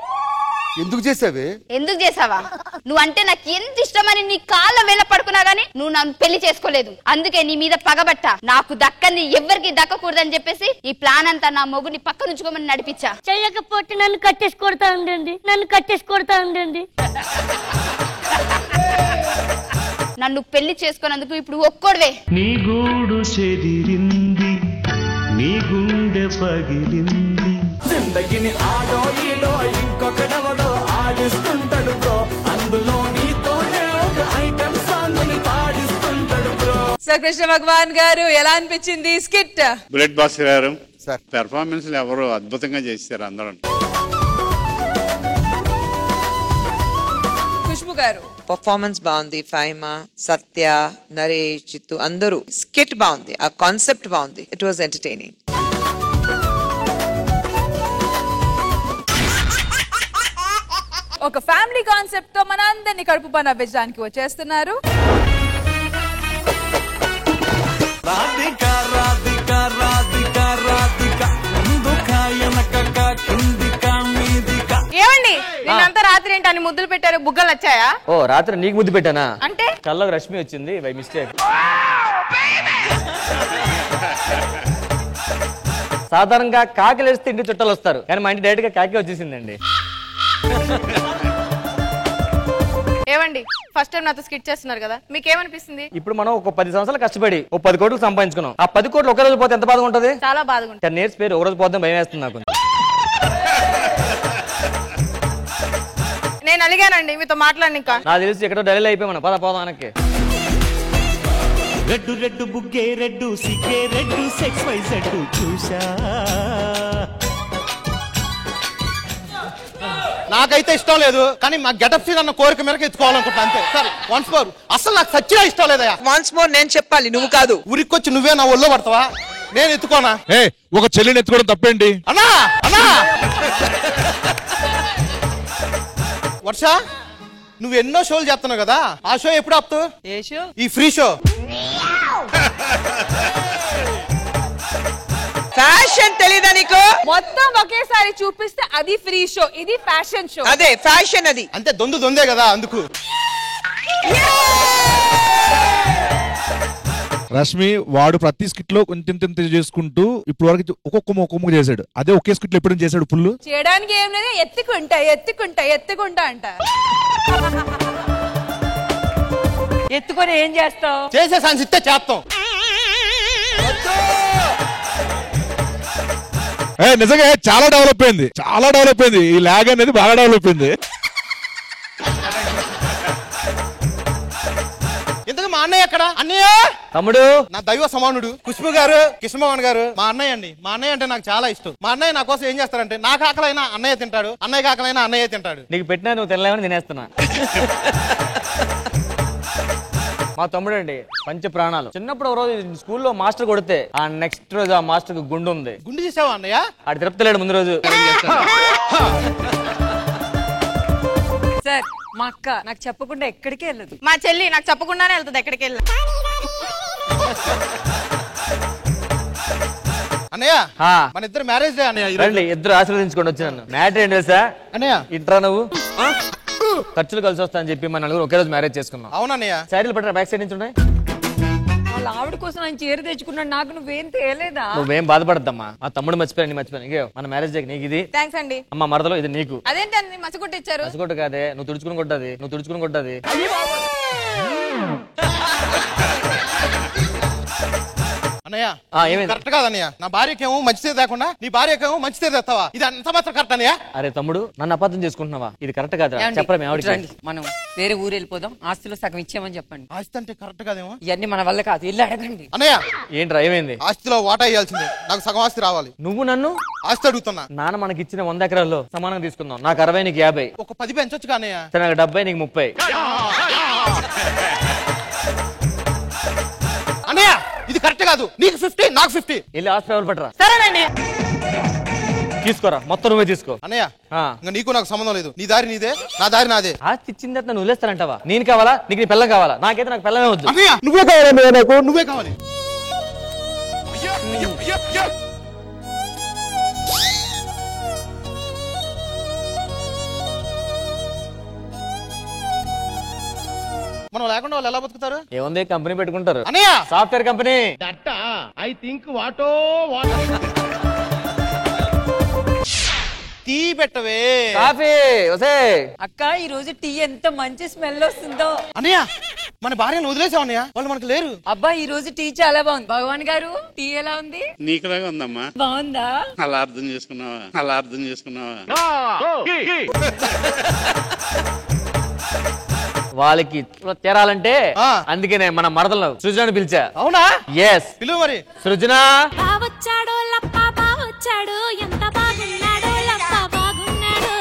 ఎందుకు చేసావే? ఎందుకు చేసావా? నువ్వు అంటే నాకు ఎంత ఇష్టమని నీ కాళ్ళ వేళ పడుకున్నా గానీ నువ్వు నన్ను పెళ్లి చేసుకోలేదు. అందుకే నీ మీద పగబట్ట. నాకు దక్కంది ఎవరికి దక్కకూడదని చెప్పేసి ఈ ప్లాన్ అంతా నా మొగుని పక్క నుంచుకోమని నడిపించా. చెయ్యకపోతే నన్ను కట్టేసి కొడతా ఉండండి, నన్ను కట్టేసి కొడతా ఉండండి. నన్ను పెళ్లి చేసుకున్నందుకు ఇప్పుడు ఒక్కోడవే. నీ గూడు చెదిరింది, నీ గుండె పగిలింది. జిందగిని ఆడో ఈడో ఇంకొకడవడో ఆడిస్తుంటాడు బ్రో. అందులో నీతోనే ఒక ఐటమ్ సాంగ్ ని పాడిస్తుంటాడు బ్రో. సో కృష్ణ భగవాన్ గారు ఎలా అనిపించింది స్కిట్? బుల్లెట్ భాస్కర్ గారు పెర్ఫార్మెన్స్ ఎవరు అద్భుతంగా చేశారు అందరూ. ఖుష్బు గారు పర్ఫార్మెన్స్ బాగుంది. ఫైమా, సత్య, నరేష్, చిత్తు అందరూ. స్కిట్ బాగుంది, ఆ కాన్సెప్ట్ బాగుంది. It was entertaining. ఒక ఫ్యామిలీ కాన్సెప్ట్ తో మన అందరినీ కడుపు పని నవ్వించడానికి వచ్చేస్తున్నారు. రాధిక రాధిక రాధిక రాధిక ముందుకాయనక కిందిక మీదిక. ఏమండి నిన్నంతా రాత్రి ఏంటి అని ముద్దులు పెట్టారు? బుగ్గలు వచ్చాయా? ఓ రాత్రి నీకు ముద్దు పెట్టానా? అంటే కళ్ళకు రష్మి వచ్చింది బై మిస్టేక్. సాధారణంగా కాకిలు వేస్తే ఇంటి చుట్టాలు వస్తారు, కానీ మా ఇంటి డైరెక్ట్ గా కాకి వచ్చేసిందండి. ఏమండి ఫస్ట్ టైం నాతో స్కిట్ చేస్తున్నారు కదా, మీకేమనిపిస్తుంది? ఇప్పుడు మనం ఒక 10 సంవత్సరాలు కష్టపడి ఒక 10 కోట్లు సంపాదించుకున్నాం. ఆ 10 కోట్లు ఒక రోజు పోతే ఎంత బాధగా ఉంటది? చాలా బాధగా ఉంటుంది. 10 years పేరు ఒక రోజు పోతే భయం వేస్తుంది నాకు. నేను అలిగానండి మీతో మాట్లాడి. ఇంకా నాకు తెలిసి ఎక్కడో డైలీ అయిపోయి మనం పోదాం వెనక్కి. రెడ్డు రెడ్డు బుగ్గే రెడ్డు సిగ్గే రెడ్డు సెక్స్ వైజ్ రెడ్డు చూసా. నాకైతే ఇష్టం లేదు, కానీ మా గెటప్ సీన్ అన్న కోరిక మేరకు ఎత్తుకోవాలనుకుంటా అంతే. సరే వన్స్ మోర్, అసలు నాకు సచ్చినా ఇష్టం లేదయా. వన్స్ మోర్ నేను చెప్పాలి, నువ్వు కాదు. ఉరికొచ్చి నువ్వే నా ఒళ్ళో పడతావా? నేను ఎత్తుకోనా? ఒక చెల్లిని ఎత్తుకోవడం తప్పేంటి? అన్నా అన్నా వర్ష, నువ్వు ఎన్నో షోలు చేస్తున్నావు కదా, ఆ షో ఎప్పుడు ఆపుతావు? ఏ షో? ఈ ఫ్రీ షో. ఫ్యాషన్ తెలీదా నీకు? మొత్తం ఒకేసారి చూపిస్తే అది ఫ్రీ షో, ఇది ఫ్యాషన్ షో. అదే ఫ్యాషన్, అది అంతే. దొందే కదా అందుకు. రష్మి వాడు ప్రతి స్కిట్ లో కొంచెం చేసుకుంటూ ఇప్పుడు వరకు ఒక్కొక్క చేశాడు. అదే ఒకే స్కిట్ లో ఎప్పుడు చేశాడు ఫుల్. చేయడానికి ఏం లేదు, ఎత్తుకుంటా అంట. ఎత్తుకొని ఏం చేస్తావు? చేసే సాన్స్ ఇస్తే చేస్తాం. నిజంగా చాలా డెవలప్ అయింది. ఈ లాగ్ అనేది బాగా డెవలప్ అయింది. ఎందుకు మా అన్నయ్య ఎక్కడ? అన్నయ్య తమ్ముడు, నా దైవ సమానుడు ఖుష్బు గారు, కృష్ణమోహన్ గారు మా అన్నయ్య అండి. మా అన్నయ్య అంటే నాకు చాలా ఇష్టం. మా అన్నయ్య నా కోసం ఏం చేస్తారంటే, నాకు ఆకలైనా అన్నయ్య తింటాడు, అన్నయ్య ఆకలైనా అన్నయ్య తింటాడు. నీకు పెట్టినా నువ్వు తినలేమని తినేస్తున్నా. మా తమ్ముడు అండి పంచ ప్రాణాలు. చిన్నప్పుడు ఒక రోజు స్కూల్లో మాస్టర్ కొడితే ఆ నెక్స్ట్ రోజు ఆ మాస్టర్ గుండు ఉంది. గుండు చేసావా అన్నయ్య? ఆడు తిరుపతిలేడు ముందు రోజు. సార్ మా అక్క నాకు చెప్పకుండా ఎక్కడికి వెళ్ళదు. మా చెల్లి నాకు చెప్పకుండానే వెళ్తుంది ఎక్కడికి వెళ్ళి. అన్నయ్య మన ఇద్దరు మ్యారేజ్ డే అన్నయ్య. రండి ఇద్దరు ఆశీర్వదించుకొని వచ్చి నన్ను. మ్యాటర్ ఏంటి తెలుసా అన్నయ్య? ఇంట్రా నువ్వు ఖర్చులు కలిసి వస్తా అని చెప్పి మన నలుగురు ఒకే రోజు మ్యారేజ్ చేసుకున్నాం. అవునన్నయ్య. శారీలు పట్టారా బ్యాక్ సైడ్ నుంచి ఉన్నాయి. వాళ్ళ ఆవిడ కోసం ఆయన చీర తెచ్చుకున్నాడు, నాకు నువ్వేం తేలేదా? నువ్వేం బాధపడద్దమ్మా, మా తమ్ముడు మర్చిపోయాను. ఇంకే మన మ్యారేజ్ డే నీకు ఇది. థ్యాంక్స్ అండి. అమ్మ మరదలో ఇది నీకు. అదేంటి అన్ని మచ్చగొట్టి ఇచ్చారు? మచ్చగొట్టు కాదే, నువ్వు తుడుచుకుని కొట్టది. అన్నయ్య ఏమైంది? కరెక్ట్ కాదన్నయ్య. నా భార్యకేమో మంచిదే తేకుండా నీ భార్యకేమో మంచిదే తెస్తావా? ఇది అంత మాత్రం కరెక్ట్ అన్నయ్య? అరే తమ్ముడు నన్ను అబద్ధం చేసుకుంటున్నావా? ఇది కరెక్ట్ కాదు. చెప్పరా మీ ఆవిడకి? రండి, మనం వేరే ఊరు వెళ్ళిపోదాం. ఆస్తిలో సగం ఇచ్చామని చెప్పండి. ఆస్తి అంటే కరెక్ట్ కాదేమో. ఇవన్నీ మన వల్ల కాదు, ఇల్లు అడగండి. అన్నయ్య ఏంట్రా ఏమైంది? ఆస్తిలో వాటా ఇవ్వాల్సిందే. నాకు సగం ఆస్తి రావాలి. నువ్వు నన్ను ఆస్తి అడుగుతున్నా. నాన్న మనకి ఇచ్చిన 100 ఎకరాల్లో సమానంగా తీసుకుందాం. నాకు 60, నీకు 50. ఒక 10 పెంచొచ్చు అన్నయ్య. సరే నాకు 70, నీకు 30. అన్నయ్య ఇది కరెక్ట్ కాదు. నీకు 50, నాకు 50. వెళ్ళి హాస్పిటల్ పట్టరా. సరేనండి, తీసుకోరా, మొత్తం నువ్వే తీసుకో. అన్నయ్య ఇంకా నీకు నాకు సంబంధం లేదు. నీ దారి నీదే, నా దారి నాదే. ఆస్తి ఇచ్చిన తర్వాత నువ్వు వదిలేస్తానంటావా? నేను కావాలా నీకు? నీ పిల్లం కావాలా? నాకైతే నాకు పిల్లమే వద్దు. అన్నయ్య నువ్వే కావాలి, నాకు నువ్వే కావాలి. మనం లేకుండా వాళ్ళు ఎలా బతుకుతారు? ఏముంది, కంపెనీ పెట్టుకుంటారు. అన్నయ్య సాఫ్ట్వేర్ కంపెనీ. ఐ థింక్ వాటో టీ పెట్టవే. కాఫీ వసే. అక్క ఈ రోజు టీ ఎంత మంచి స్మెల్ వస్తుందో. అన్నయ్య మన భార్యను వదిలేసావు అన్నయ్య, వాళ్ళు మనకు లేరు. అబ్బా ఈ రోజు టీ చాలా బాగుంది. భగవాన్ గారు టీ ఎలా ఉంది? నీకులాగా ఉందమ్మా. బాగుందా? అలా అర్థం చేసుకున్నావా? వాళ్ళకి తీరాలంటే అందుకనే మన మరదలు సృజన పిలిచా. అవునా? ఎస్ పిలువు మరి. సృజన బావొచ్చాడో లప్ప బావొచ్చాడు, ఎంత బాగున్నాడో లప్ప బాగున్నాడు.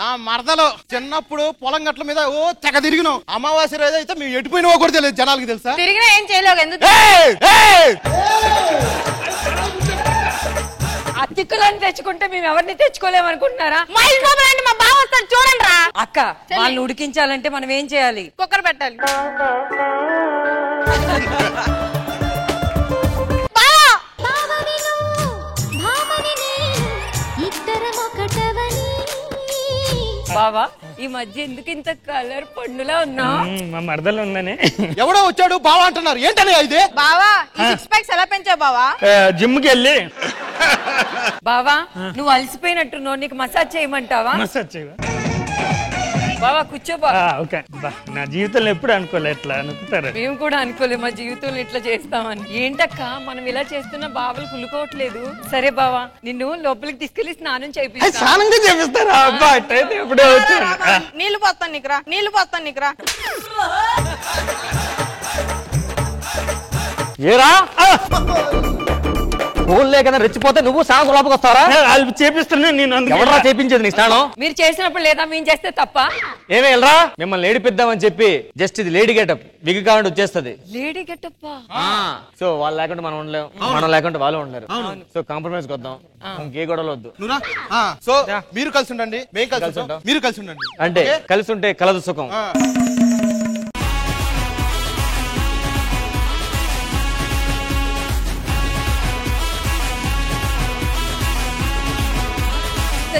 నా మరదలో చిన్నప్పుడు పొలం గట్ల మీద ఓ తెగ తిరిగినాం. అమావాస్య రోజు అయితే మేము ఎటుపోయినా కూడా తెలియదు జనాలకి, తెలుసా? తిరిగినా ఏం చేయలేవు. ఎందుకు అతికులని తెచ్చుకుంటే మేము ఎవరిని తెచ్చుకోలేమనుకుంటున్నారా? మా ఇంట్లో రండి, మా బావ వస్తాడు చూడండి రా. అక్క వాళ్ళని ఉడికించాలంటే మనం ఏం చేయాలి? కుక్కర్ పెట్టాలి. బావా ఈ మధ్య ఎందుకు ఇంత కలర్ పండులా ఉన్నావు? మా మరదలు ఉందని. ఎవడో వచ్చాడు బావా అంటున్నారు. ఏంటనే ఇదే? బావా ఈ 6 ప్యాక్స్ ఎలా పెంచావు బావా? జిమ్ కి వెళ్ళి. బావా నువ్వు అలసిపోయినట్టున్నావు, నీకు మసాజ్ చేయమంటావా? మసాజ్ చేయవా? బావా కూర్చో బావా. ఓకే. నా జీవితంలో ఎప్పుడు అనుకోలే ఇట్లా అనుకుంటారు. మేము కూడా అనుకోలేదు మా జీవితంలో ఇట్లా చేస్తామని. ఏంటక్క మనం ఇలా చేస్తున్నా బావలు కులుకోవట్లేదు. సరే బావా నిన్ను లోపలికి తీసుకెళ్లి స్నానం చేపిస్తా. స్నానం చేపిస్తారా? అబ్బా అట్టయితే ఎప్పుడే వచ్చాను. నీళ్లు పోస్తాను నీకురా. ఏరా ఫోన్లే కదా రెచ్చిపోతే నువ్వు స్నానం లోపలికి వస్తావరా? వాళ్ళు చేపిస్తున్నా నేను. ఎవరా చేపించేది నీ స్నానం? మీరు చేసినప్పుడు లేదా మేము చేస్తే తప్ప? ఏమే వెళ్ళరా, మిమ్మల్ని ఏడిపిద్దామని చెప్పి జస్ట్ ఇది లేడీ గెటప్, విగ్ కావాలంటే వచ్చేస్తుంది. Lady getup. సో వాళ్ళు లేకుంటే మనం ఉండలేము, మనం లేకుంటే వాళ్ళు ఉండలేరు. సో కాంప్రమైజ్ వద్దాం, ఇంకే గొడవలు వద్దు. సో మీరు కలిసి ఉండండి, మేము కలిసి ఉంటాం, మీరు కలిసి ఉండండి. అంటే కలిసి ఉంటే కలదు సుఖం.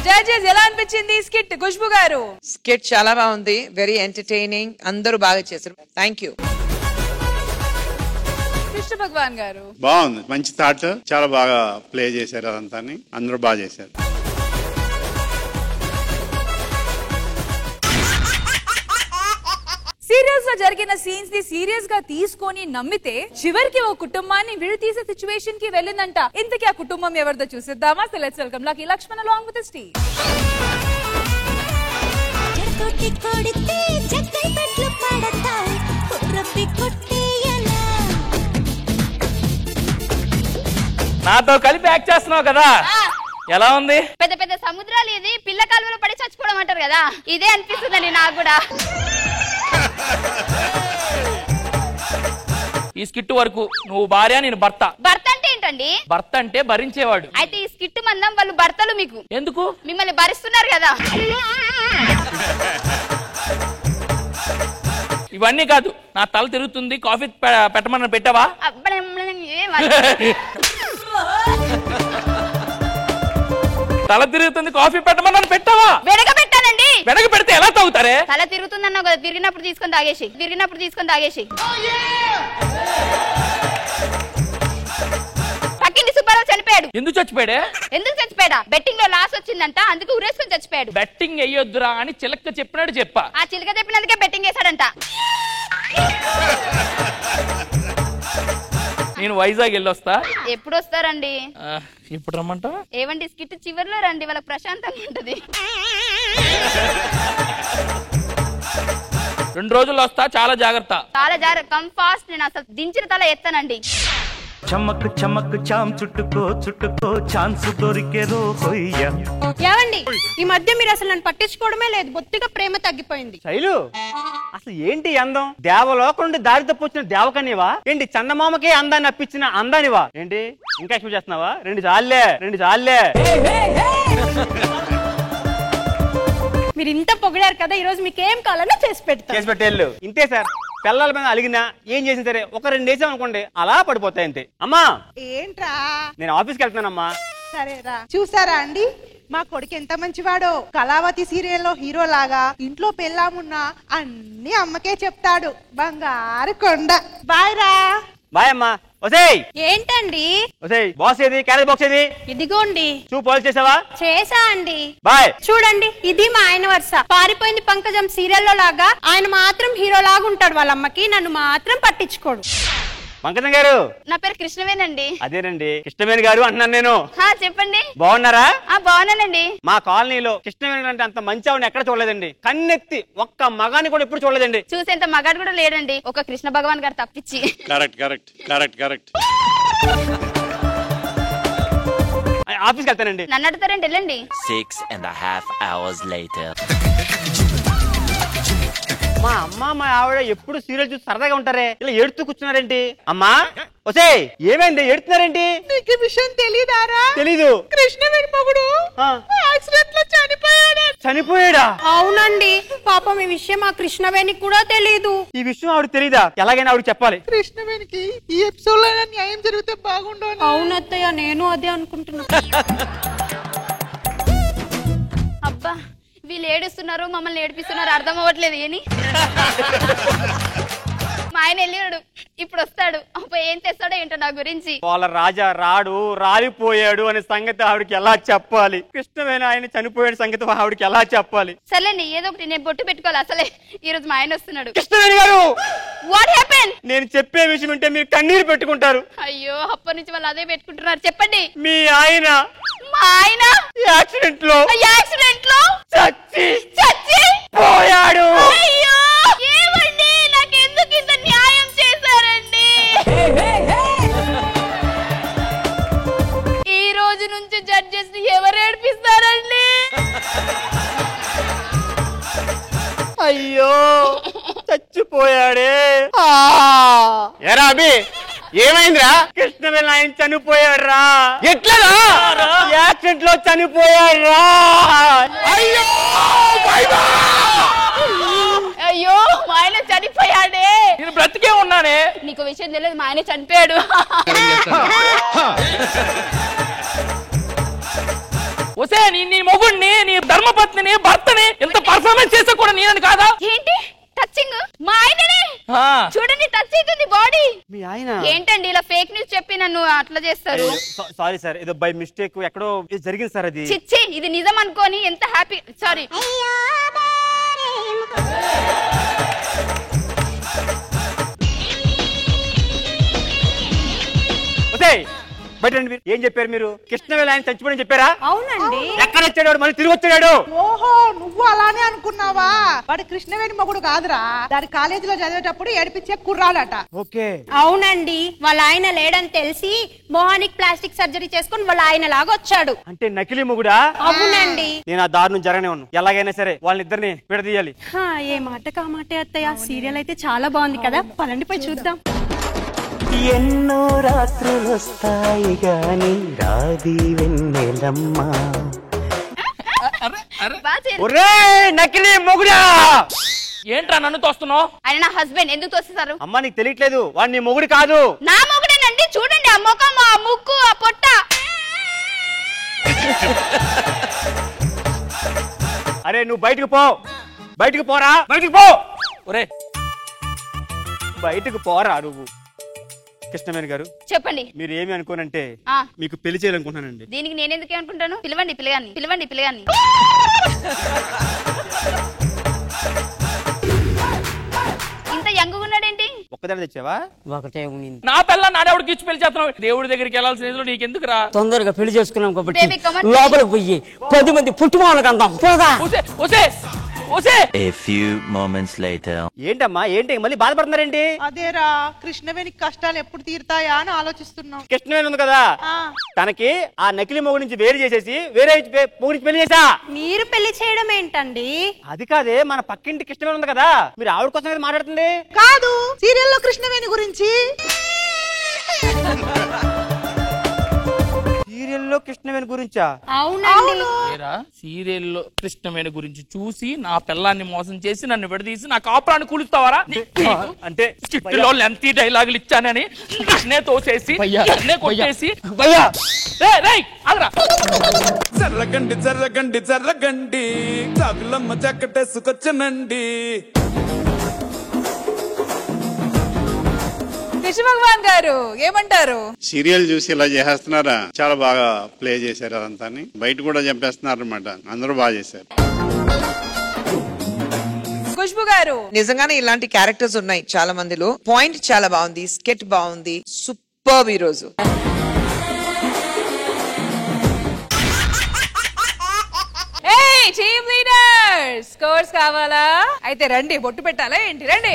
జడ్జెస్ ఎలా అనిపించింది స్కిట్? ఖుష్బు గారు స్కిట్ చాలా బాగుంది, వెరీ ఎంటర్టైనింగ్, అందరూ బాగా చేశారు. Thank you. కృష్ణ భగవాన్ గారు బాగుంది, మంచి థాట్, చాలా బాగా ప్లే చేశారు. అదంతా అందరూ బాగా చేశారు. సీరియస్ గా జరిగిన సీన్స్ ని సీరియస్ గా తీసుకొని నమ్మితే చివరికి ఓ కుటుంబాన్ని విడతీసే సిచ్యువేషన్ కి వెళ్ళిందంట. ఇంతకీ ఆ కుటుంబం ఎవరిదో చూసిద్దామా? So let's welcome Lucky Lakshman along with the Steve. నాతో కలిపి యాక్ట్ చేస్తున్నావు కదా, ఎలా ఉంది? పెద్ద పెద్ద సముద్రాలు ఇది పిల్ల కాలువలో పడి చచ్చిపోవడం అంటారు కదా, ఇదే అనిపిస్తుందండి నాకు కూడా. ఈ స్కిట్ వరకు నువ్వు భార్య, నేను భర్త. భర్త అంటే ఏంటండి? భర్త అంటే భరించేవాడు. అయితే ఈ స్కిట్ మందం వాళ్ళు భర్తలు మీకు ఎందుకు? మిమ్మల్ని భరిస్తున్నారు కదా. ఇవన్నీ కాదు, నా తల తిరుగుతుంది, కాఫీ పెట్టమని పెట్టావా? తల తిరుగుతుంది, కాఫీ పెట్టమని పెట్టావా? వెనక పెట్టానండి. వెనక పెడితే ఎలా తాగుతారే? తల తిరుగుతుందన్నావు కదా, తిరిగినప్పుడు తీసుకొని తాగేసి. పక్కింటి సుబ్బారావు చనిపోయి చచ్చిపోయాడు. ఎందుకు చచ్చిపోయాడే? ఎందుకు చచ్చిపోయాడా? బెట్టింగ్ లో లాస్ వచ్చిందంట, అందుకు ఉరేసుకొని చచ్చిపోయాడు. బెట్టింగ్ వేయొద్దురా అని చిలక చెప్పినాడు చెప్పా. ఆ చిలక చెప్పినందుకే బెట్టింగ్ వేసాడంట. నేను వైజాగ్ వెళ్ళొస్తా. ఎప్పుడు వస్తారండి? ఇప్పుడు రమ్మంటా? ఏవండి స్కిట్ చివర్లో రండి, వాళ్ళకి ప్రశాంతంగా ఉంటది. 2 రోజుల్లో వస్తా, చాలా జాగ్రత్త. చాలా జాగ్రత్త, కమ్ ఫాస్ట్. నేను అసలు దించిన తల ఎత్తానండి. చమక్ చమక్ చామ్ చుట్టుకో చుట్టుకో ఛాన్స్ దొరికే రో హొయ్య. ఏవండి ఈ మధ్య మీరు అసలు నన్ను పట్టించుకోవడమే లేదు, బొత్తిగా ప్రేమ తగ్గిపోయింది. శైలు అసలు ఏంటి అందం? దేవలోకం నుండి దారి తప్పొచ్చిన దేవకనివా ఏంటి? చందమామకే అందాన్ని అప్పించిన అందానివా ఏంటి? ఇంకా ఎక్స్పెక్ట్ చేస్తున్నావా? 2 చాలే. మీరు ఇంత పొగిడారు కదా, ఈ రోజు మీకు ఏం కావాలన్నా చేసి పెట్టేళ్ళు. ఇంతే సార్, పిల్లల మీద అలిగినా ఏం చేసిన సరే ఒక 2 వేసాం అనుకోండి అలా పడిపోతాయి అంతే. అమ్మా ఏంట్రా? నేను ఆఫీస్కి వెళ్తున్నానమ్మా. సరేరా. చూసారా అండి మా కొడుకు ఎంత మంచివాడో. కళావతి సీరియల్లో హీరో లాగా ఇంట్లో పెళ్ళామున్నా అన్ని అమ్మకే చెప్తాడు. బంగారు కొండ. బాయ్ రా. బాయ్ అమ్మా. ఒసేయ్ ఏంటండి? ఒసేయ్ బాక్స్ ఏది? క్యారేజ్ బాక్స్ ఏది? ఇదిగోండి. పోల్ చేసావా? చేసా అండి. బాయ్. చూడండి ఇది మా ఆయన వరుస. పారిపోయింది పంకజం సీరియల్లో లాగా ఆయన మాత్రం హీరో లాగా ఉంటాడు వాళ్ళ అమ్మకి, నన్ను మాత్రం పట్టించుకోడు. పంకజం గారు. నా పేరు కృష్ణవేనండి. అదేనండి కృష్ణవేణి గారు అంటున్నాను నేను. చెప్పండి. బాగున్నారా? బాగున్నానండి. మా కాలనీలో కృష్ణవేణి అంటే అంత మంచి ఆవిడ ఎక్కడ చూడలేదండి. కన్నెత్తి ఒక్క మగాని కూడా ఎప్పుడు చూడలేదండి. చూసేంత మగాడు కూడా లేడండి, ఒక కృష్ణ భగవాన్ గారు తప్పించి. కరెక్ట్. ఆఫీస్కి వెళ్తానండి. నన్ను అడుగుతారండి, వెళ్ళండి. 6.5 hours later. మా అమ్మ మా ఆవిడ ఎప్పుడు సీరియల్ చూసి సరదాగా ఉంటారే, ఇలా ఏడుతూ కూర్చున్నారేంటి? అమ్మా ఒసేయ్ ఏమైంది? ఏడుతున్నారేంటి? నీకు విషయం తెలీదారా? తెలీదు. కృష్ణవేణి మొగుడు యాక్సిడెంట్ లో చనిపోయాడా? అవునండి పాపం, ఈ విషయం మా కృష్ణవేణికి కూడా తెలీదు. ఈ విషయం ఆవిడ తెలీదా? ఎలాగైనా ఆవిడ చెప్పాలి. కృష్ణవేణికి ఈ ఎపిసోడ్ లో న్యాయం జరిగితే బాగుండు. అవునత్తయ్య, నేను అదే అనుకుంటున్నా. అబ్బా వీళ్ళు ఏడుస్తున్నారు, మమ్మల్ని ఏడిపిస్తున్నారు, అర్థం అవ్వట్లేదు. ఏని మా ఆయన వెళ్ళాడు, ఇప్పుడు వస్తాడు. అప్పుడు ఏం తెస్తాడో ఏంటో నా గురించి. వాళ్ళ రాజా రాడు, రాలిపోయాడు అనే సంగతి ఆవిడకి ఎలా చెప్పాలి? కృష్ణవేణి ఆయన చనిపోయాడు సంగతి ఆవిడకి ఎలా చెప్పాలి? సర్లేండి ఏదో ఒకటి, నేను బొట్టు పెట్టుకోవాలి. అసలే ఈ రోజు మా ఆయన వస్తున్నాడు. కృష్ణవేణి గారు, వాట్ హ్యాపెన్? నేను చెప్పే విషయం వింటే మీరు కన్నీరు పెట్టుకుంటారు. అయ్యో అప్పటి నుంచి వాళ్ళు అదే పెట్టుకుంటున్నారు. చెప్పండి. మీ ఆయన మా ఆయన యాక్సిడెంట్ లో చచ్చి పోయాడు. అయ్యో ఏమండి, నాకెందుకు ఇంత న్యాయం చేశారండి? ఈ రోజు నుంచి జడ్జెస్ ని ఎవరు ఏడిపిస్తారండి? అయ్యో చచ్చిపోయాడే. ఎరా అభి ఏమైందిరా? కృష్ణవేణి ఆయన చనిపోయాడు రా. ఎట్లా? యాక్సిడెంట్ లో చనిపోయాడు రా. అయ్యో అయ్యో మా ఆయన చనిపోయాడే. నేను బ్రతికే ఉన్నానే. నీకు విషయం తెలియదు, మా ఆయన చనిపోయాడు. ఒసే నీ మొగుడిని, నీ ధర్మపత్నిని, భర్తని ఎంత పర్ఫార్మెన్స్ చేసా కూడా నేనని కాదా? ఏంటి టచింగ్? మా ఆయననే చూడండి, టచ్ అవుతుంది బాడీ. మీ ఆయన ఏంటండి ఇలా ఫేక్ న్యూస్ చెప్పి నన్ను అట్లా చేస్తారు? సారీ సార్, ఏదో బై మిస్టేక్ ఎక్కడో జరిగింది సార్. అది చిచ్చి, ఇది నిజం అనుకోని ఎంత హ్యాపీ. సారీ. బయట ఏం చెప్పారు మీరు? కృష్ణవేణి ఆయన చచ్చిపోయి చెప్పారా? అవునండి. ఎక్కడ వచ్చాడు? మళ్ళీ తిరిగి వచ్చాడు. ఓహో నువ్వు అలానే అనుకున్నావా? వాడు కృష్ణవేణి మొగుడు కాదురా, దాని కాలేజీలో చదివేటప్పుడు ఏడిపించే కుర్రాడట. ఓకే అవునండి, వాళ్ళ ఆయన లేడని తెలిసి మొహానికి ప్లాస్టిక్ సర్జరీ చేసుకుని వాళ్ళ ఆయన లాగా వచ్చాడు. అంటే నకిలీ మొగుడా? అవునండి. నేను ఆ దారుణం జరగనే ఉన్నాను. ఎలాగైనా సరే వాళ్ళిద్దరిని విడదీయాలి. ఏ మాట కామాటే అత్తయ్య, సీరియల్ అయితే చాలా బాగుంది కదా, పదండి పోయి చూద్దాం. ఎన్నో రాత్రులు వస్తాయి గాని రాది వెన్నెలమ్మా. నకిలీ మొగుడా! ఏంట్రా నన్ను తోస్తున్నావు? ఆయన నా హస్బెండ్, ఎందుకు తోస్తారు? అమ్మా నీకు తెలియట్లేదు, వాడు నీ మొగుడు కాదు. నా మొగుడేనండి, చూడండి ఆ ముఖం, ఆ ముక్కు, ఆ పొట్ట. అరే నువ్వు బయటకు పో, బయటకు పోరా, బయటకు పో. ఒరే బయటకు పోరా నువ్వు. కృష్ణవేణి గారు చెప్పండి. మీరు ఏమి అనుకోనంటే ఆ. మీకు పెళ్లి చేయాలనుకుంటున్నానండి. దీనికి నేనెందుకు అనుకుంటాను? పిలవండి పిల్లగాన్ని. ఇంత యంగుగా ఉన్నాడేంటి? ఒక్కదాని తెచ్చావా? ఒకటే నా పిల్ల నాడేవుడికి ఇచ్చి పెళ్లి చేస్తున్నావు. దేవుడి దగ్గరికి వెళ్ళాల్సిన నీకెందుకు రా? తొందరగా పెళ్లి చేసుకున్నాం కాబట్టి Baby, come on. లోపలికి పోయి 10 మంది పుట్టుమాలకు అందాం. A few moments later. ఏంటమ్మా ఏంటి మళ్ళీ బాధపడుతున్నారేంటి? అదేరా కృష్ణవేణికి కష్టాలు ఎప్పుడు తీరుతాయా అని ఆలోచిస్తున్నాం. కృష్ణవేణి ఉంది కదా, తనకి ఆ నకిలీ మొగుడు నుంచి వేరు చేసేసి వేరే మొగుడు నుంచి పెళ్లి చేసా. మీరు పెళ్లి చేయడం ఏంటండి? అది కాదే, మన పక్కింటి కృష్ణవేణి ఉంది కదా, మీరు ఆవిడ కోసం ఏదో మాట్లాడుతుంది. కాదు, సీరియల్లో కృష్ణవేణి గురించి. సీరియల్లో కృష్ణవేణి గురించా? సీరియల్లో కృష్ణవేణి గురించి చూసి నా పిల్లాన్ని మోసం చేసి నన్ను విడదీసి నా కాపురాన్ని కూలుస్తావారా? అంటే చిట్టులో లెంతీ డైలాగులు ఇచ్చానని నన్నే తోసేసి నన్నే కొట్టేసి జర్రగండి చాకులమ్మ చక్కటేసుకొచ్చనండి. కృష్ణ భగవాన్ గారు ఏమంటారు? సీరియల్ చూసి ఇలా చేస్తున్నారా? చాలా బాగా ప్లే చేశారు అదంతా. బయట కూడా చంపేస్తున్నారు అనమాట. అందరూ బాగా చేశారు. ఖుష్బు గారు నిజంగానే ఇలాంటి క్యారెక్టర్స్ ఉన్నాయి చాలా మందిలో. పాయింట్ చాలా బాగుంది, స్కెట్ బాగుంది, సూపర్ ఈ రోజు. టీమ్ లీడర్స్ స్కోర్స్ కావాలా? అయితే రండి, బొట్టు పెట్టాలా ఏంటి? రండి.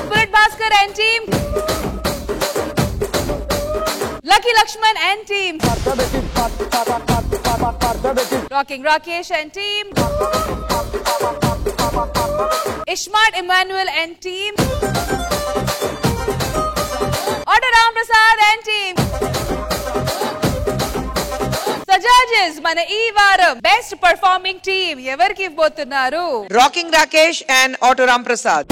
Bullet Bhaskar and team, lucky Lakshman and team, rocking Rakesh and team, iSmart Emmanuel and team, auto Ram Prasad and team. Judges మన ఈ వారం బెస్ట్ పర్ఫార్మింగ్ టీమ్ ఎవరికి ఇవ్వబోతున్నారు? Rocking Rakesh and auto Ram Prasad.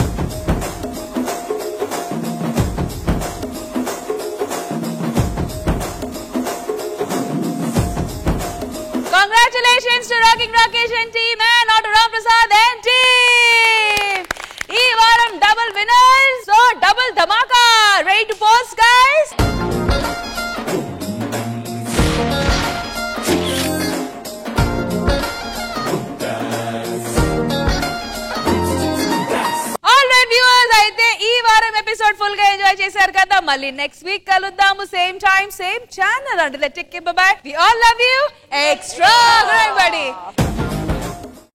Congratulations to Rocking Rakesh and team and Auto Ram Prasad and team. ఈ వారం double winners, so double Dhamaka. Ready to pose, guys? Alright viewers, అయితే ఈ వారం ఎపిసోడ్ ఫుల్ గా enjoy చేశారు కదా. మళ్ళీ నెక్స్ట్ వీక్ కలుద్దాము, same time same channel. Until then, take care, bye bye. We all love you. Extra, everybody.